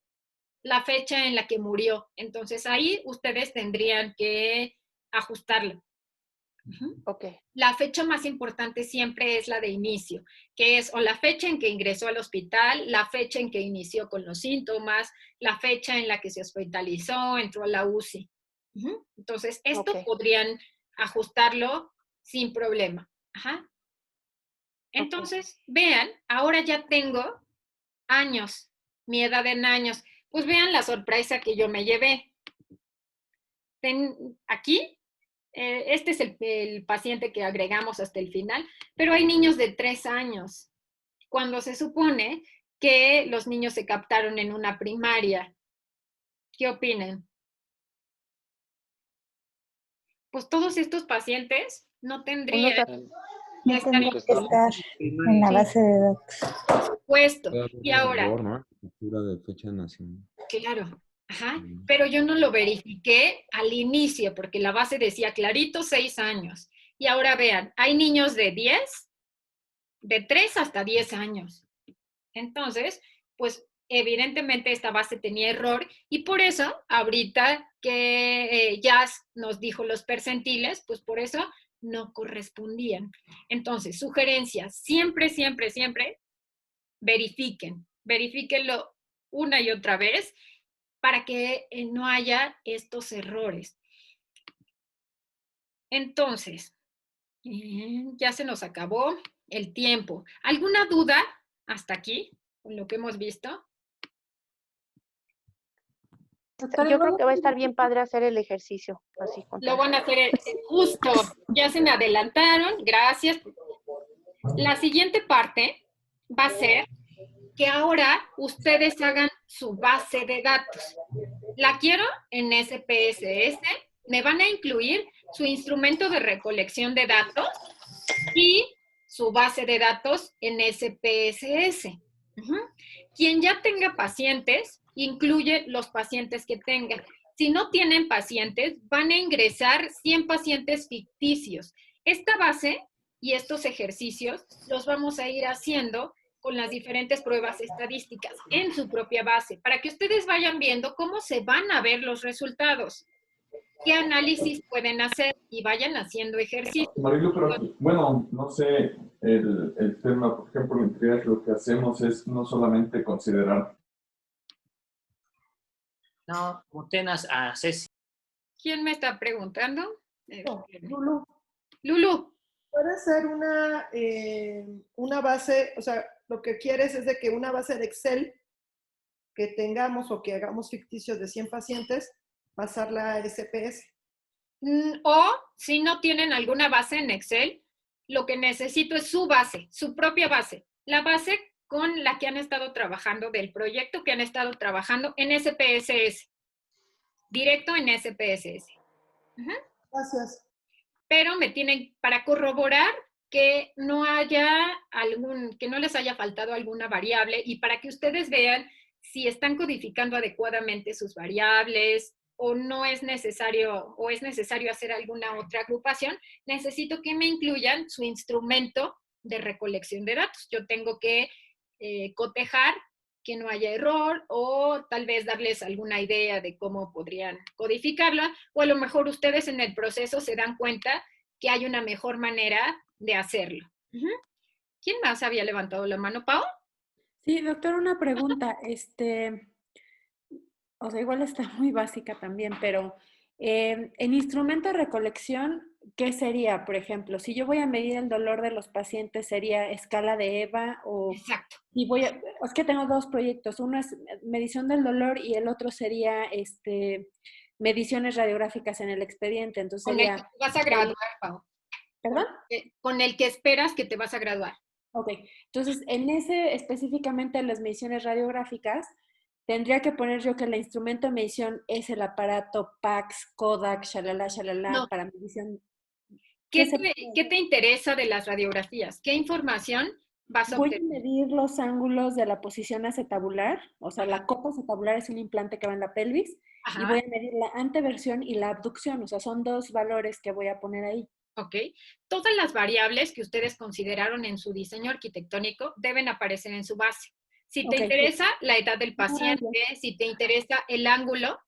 la fecha en la que murió. Entonces ahí ustedes tendrían que ajustarlo. La fecha más importante siempre es la de inicio, que es o la fecha en que ingresó al hospital, la fecha en que inició con los síntomas, la fecha en la que se hospitalizó, entró a la UCI. Entonces, esto podrían ajustarlo sin problema. Entonces, vean, ahora ya tengo años, mi edad en años. Pues vean la sorpresa que yo me llevé. Aquí este es el paciente que agregamos hasta el final, pero hay niños de 3 años, cuando se supone que los niños se captaron en una primaria. ¿Qué opinan? Pues todos estos pacientes no tendrían que estar en la base de datos. Por supuesto. Y ahora... ¿no? Captura de fecha de nacimiento. Claro. Pero yo no lo verifiqué al inicio porque la base decía clarito 6 años. Y ahora vean, hay niños de 10, de 3 hasta 10 años. Entonces, pues evidentemente esta base tenía error y por eso ahorita que Jazz nos dijo los percentiles, pues por eso no correspondían. Entonces, sugerencias, siempre, siempre, siempre verifíquenlo una y otra vez para que no haya estos errores. Entonces, ya se nos acabó el tiempo. ¿Alguna duda hasta aquí con lo que hemos visto? Yo creo que va a estar bien padre hacer el ejercicio. Así Lo van a hacer justo. Ya se me adelantaron. Gracias. La siguiente parte va a ser que ahora ustedes hagan su base de datos. La quiero en SPSS. Me van a incluir su instrumento de recolección de datos y su base de datos en SPSS. Quien ya tenga pacientes, incluye los pacientes que tengan. Si no tienen pacientes, van a ingresar 100 pacientes ficticios. Esta base y estos ejercicios los vamos a ir haciendo con las diferentes pruebas estadísticas en su propia base, para que ustedes vayan viendo cómo se van a ver los resultados, qué análisis pueden hacer y vayan haciendo ejercicios. Marilu, pero bueno, no sé, el tema, por ejemplo, en Triage lo que hacemos es no solamente considerar. No, Mutenas a Ceci. ¿Quién me está preguntando? Lulu. Lulu. Puede ser una base, o sea, lo que quieres es de que una base de Excel que tengamos o que hagamos ficticios de 100 pacientes, pasarla a SPS. O si no tienen alguna base en Excel, lo que necesito es su base, su propia base. La base con la que han estado trabajando, del proyecto que han estado trabajando en SPSS. Directo en SPSS. Gracias. Pero me tienen, para corroborar que no que no les haya faltado alguna variable y para que ustedes vean si están codificando adecuadamente sus variables o no es necesario, o es necesario hacer alguna otra agrupación, necesito que me incluyan su instrumento de recolección de datos. Yo tengo que cotejar que no haya error o tal vez darles alguna idea de cómo podrían codificarla, o a lo mejor ustedes en el proceso se dan cuenta que hay una mejor manera de hacerlo. ¿Quién más había levantado la mano, Pau? Sí, doctor, una pregunta. O sea, igual está muy básica también, pero en instrumento de recolección, ¿qué sería, por ejemplo? Si yo voy a medir el dolor de los pacientes, ¿sería escala de EVA o...? Exacto. Y es que tengo dos proyectos. Uno es medición del dolor y el otro sería mediciones radiográficas en el expediente. Entonces con sería... el que te vas a graduar, Pau. ¿Perdón? Con el que esperas que te vas a graduar. Ok. Entonces, en ese específicamente las mediciones radiográficas, tendría que poner yo que el instrumento de medición es el aparato PAX, Kodak, shalala, No. para medición. ¿Qué te interesa de las radiografías? ¿Qué información vas a obtener? Voy a medir los ángulos de la posición acetabular, o sea, la copa acetabular es un implante que va en la pelvis, y voy a medir la anteversión y la abducción, o sea, son dos valores que voy a poner ahí. Ok. Todas las variables que ustedes consideraron en su diseño arquitectónico deben aparecer en su base. Si te interesa la edad del paciente, si te interesa el ángulo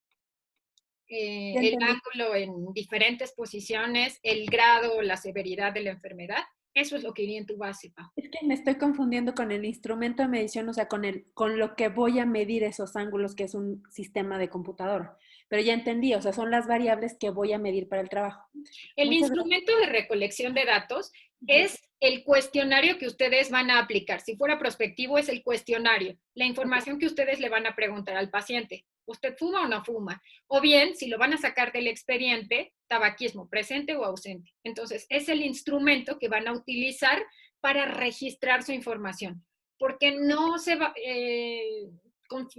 en diferentes posiciones, el grado o la severidad de la enfermedad, eso es lo que iría en tu base, Pau. Es que me estoy confundiendo con el instrumento de medición, o sea, con lo que voy a medir esos ángulos, que es un sistema de computadora. Pero ya entendí, o sea, son las variables que voy a medir para el trabajo. El instrumento de recolección de datos es el cuestionario que ustedes van a aplicar. Si fuera prospectivo, es el cuestionario, la información que ustedes le van a preguntar al paciente. ¿Usted fuma o no fuma? O bien, si lo van a sacar del expediente, tabaquismo, presente o ausente. Entonces, es el instrumento que van a utilizar para registrar su información. Porque no se va,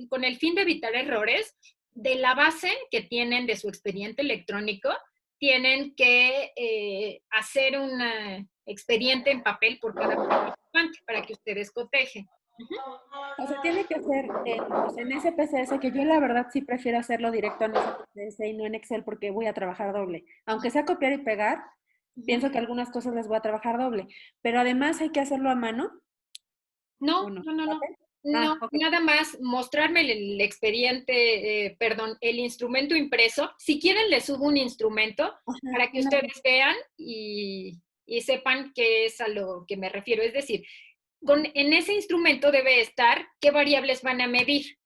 con el fin de evitar errores, de la base que tienen de su expediente electrónico, tienen que hacer un expediente en papel por cada participante para que ustedes cotejen. O sea, tiene que ser en SPSS, que yo la verdad sí prefiero hacerlo directo en SPSS y no en Excel porque voy a trabajar doble. Aunque sea copiar y pegar, pienso que algunas cosas las voy a trabajar doble. Pero además hay que hacerlo a mano. No. No, nada más mostrarme el expediente, perdón, el instrumento impreso. Si quieren, les subo un instrumento para que ustedes vean y sepan qué es a lo que me refiero. Es decir, en ese instrumento debe estar qué variables van a medir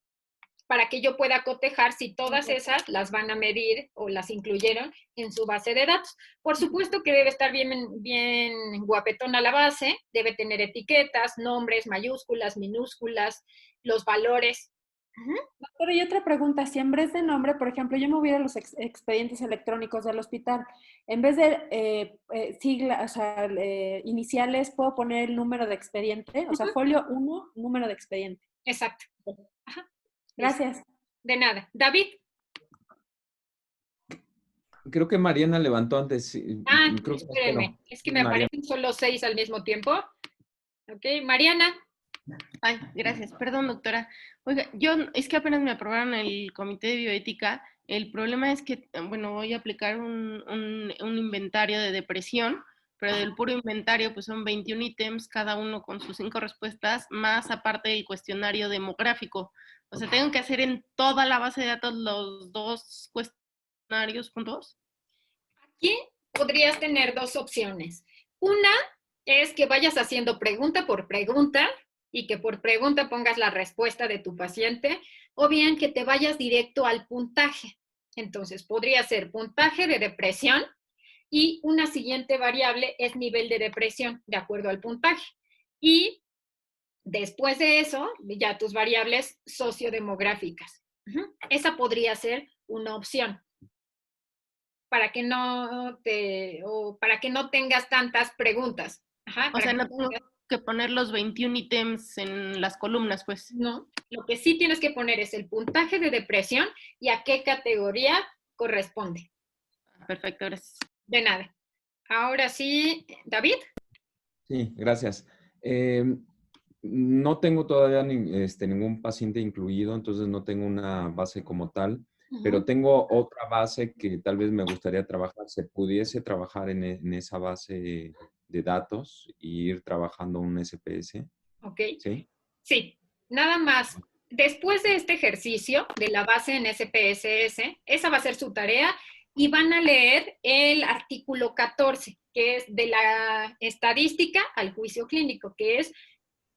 para que yo pueda cotejar si todas esas las van a medir o las incluyeron en su base de datos. Por supuesto que debe estar bien guapetona la base, debe tener etiquetas, nombres, mayúsculas, minúsculas, los valores. Doctora, y otra pregunta, si en vez de nombre, por ejemplo, yo me hubiera los expedientes electrónicos del hospital, en vez de siglas, o sea, iniciales, ¿puedo poner el número de expediente? O sea, folio 1, número de expediente. Exacto. Ajá. Gracias. De nada. David. Creo que Mariana levantó antes. Creo espérenme. Es que me aparecen solo 6 al mismo tiempo. Ok, Mariana. Ay, gracias. Perdón, doctora. Oiga, es que apenas me aprobaron el comité de bioética. El problema es que, bueno, voy a aplicar un inventario de depresión, pero del puro inventario pues son 21 ítems, cada uno con sus 5 respuestas, más aparte del cuestionario demográfico. O sea, tengo que hacer en toda la base de datos los 2 cuestionarios juntos. Aquí podrías tener 2 opciones. Una es que vayas haciendo pregunta por pregunta y que por pregunta pongas la respuesta de tu paciente, o bien que te vayas directo al puntaje. Entonces, podría ser puntaje de depresión y una siguiente variable es nivel de depresión, de acuerdo al puntaje. Y después de eso, ya tus variables sociodemográficas. Esa podría ser una opción para que no tengas tantas preguntas. O sea, no tengo que poner los 21 ítems en las columnas, pues. No, lo que sí tienes que poner es el puntaje de depresión y a qué categoría corresponde. Perfecto, gracias. De nada. Ahora sí, David. Sí, gracias. No tengo todavía ningún paciente incluido, entonces no tengo una base como tal, pero tengo otra base que tal vez me gustaría trabajar. ¿Se pudiese trabajar en esa base de datos e ir trabajando un SPS? Ok. ¿Sí? Sí, nada más. Después de este ejercicio de la base en SPSS, esa va a ser su tarea y van a leer el artículo 14, que es de la estadística al juicio clínico, que es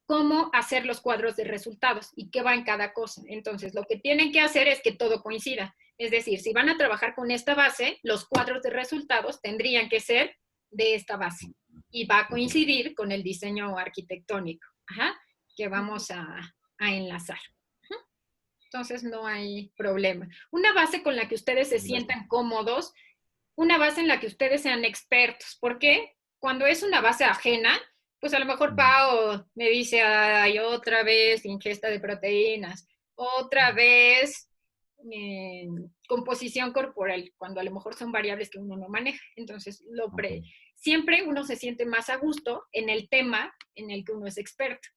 cómo hacer los cuadros de resultados y qué va en cada cosa. Entonces, lo que tienen que hacer es que todo coincida. Es decir, si van a trabajar con esta base, los cuadros de resultados tendrían que ser de esta base y va a coincidir con el diseño arquitectónico que vamos a enlazar. Entonces, no hay problema. Una base con la que ustedes se sientan cómodos, una base en la que ustedes sean expertos. ¿Por qué? Cuando es una base ajena, pues a lo mejor Pau me dice, ay, otra vez ingesta de proteínas, otra vez composición corporal, cuando a lo mejor son variables que uno no maneja. Entonces, siempre uno se siente más a gusto en el tema en el que uno es experto.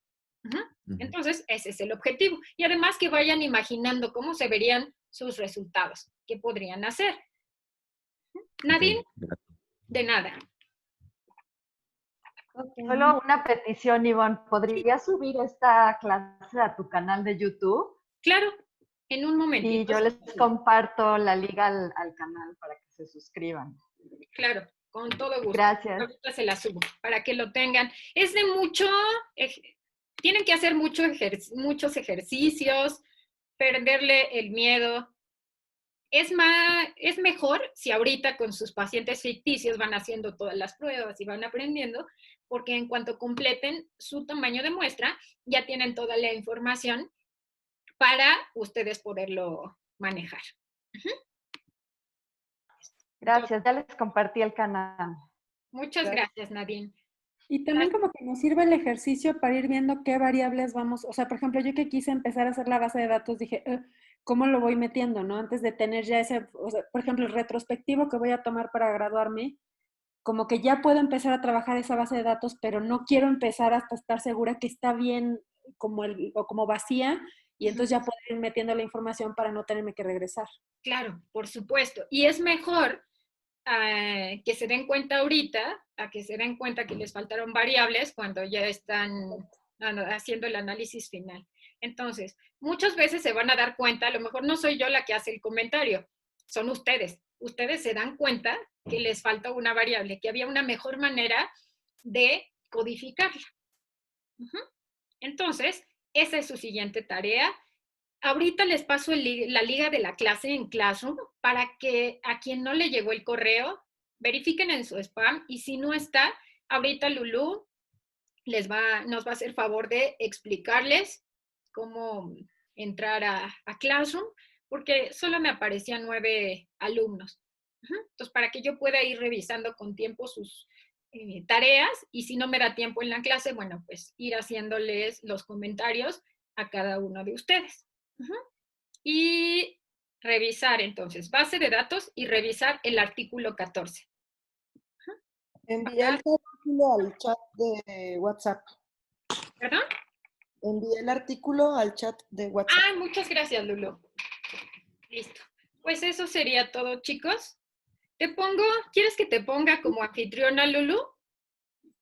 Entonces, ese es el objetivo. Y además que vayan imaginando cómo se verían sus resultados, qué podrían hacer. Nadine, de nada. Solo una petición, Ivonne. ¿Podrías subir esta clase a tu canal de YouTube? Claro, en un momentito. Y yo les comparto la liga al canal para que se suscriban. Claro, con todo gusto. Gracias. Ahorita se la subo para que lo tengan. Es de mucho, tienen que hacer muchos ejercicios, perderle el miedo. Es mejor si ahorita con sus pacientes ficticios van haciendo todas las pruebas y van aprendiendo, porque en cuanto completen su tamaño de muestra, ya tienen toda la información para ustedes poderlo manejar. Gracias, ya les compartí el canal. Muchas gracias, Nadine. Y también como que nos sirve el ejercicio para ir viendo qué variables vamos, o sea, por ejemplo, yo que quise empezar a hacer la base de datos, dije, ¿cómo lo voy metiendo, no? Antes de tener ya ese, o sea, por ejemplo, el retrospectivo que voy a tomar para graduarme, como que ya puedo empezar a trabajar esa base de datos, pero no quiero empezar hasta estar segura que está bien como vacía, y entonces ya puedo ir metiendo la información para no tenerme que regresar. Claro, por supuesto. Y es mejor que se den cuenta ahorita, a que se den cuenta que les faltaron variables cuando ya están haciendo el análisis final. Entonces, muchas veces se van a dar cuenta, a lo mejor no soy yo la que hace el comentario, son ustedes. Ustedes se dan cuenta que les falta una variable, que había una mejor manera de codificarla. Entonces, esa es su siguiente tarea. Ahorita les paso la liga de la clase en Classroom para que a quien no le llegó el correo, verifiquen en su spam y si no está, ahorita Lulú nos va a hacer favor de explicarles cómo entrar a Classroom, porque solo me aparecían 9 alumnos. Entonces, para que yo pueda ir revisando con tiempo sus tareas y si no me da tiempo en la clase, bueno, pues ir haciéndoles los comentarios a cada uno de ustedes. Y revisar entonces base de datos y revisar el artículo 14. Envié el artículo al chat de WhatsApp. ¿Perdón? Envié el artículo al chat de WhatsApp. Ah, muchas gracias, Lulu. Listo. Pues eso sería todo, chicos. ¿Quieres que te ponga como anfitriona, Lulu?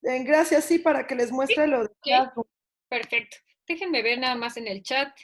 Gracias, sí, para que les muestre lo de Classroom. Perfecto. Déjenme ver nada más en el chat.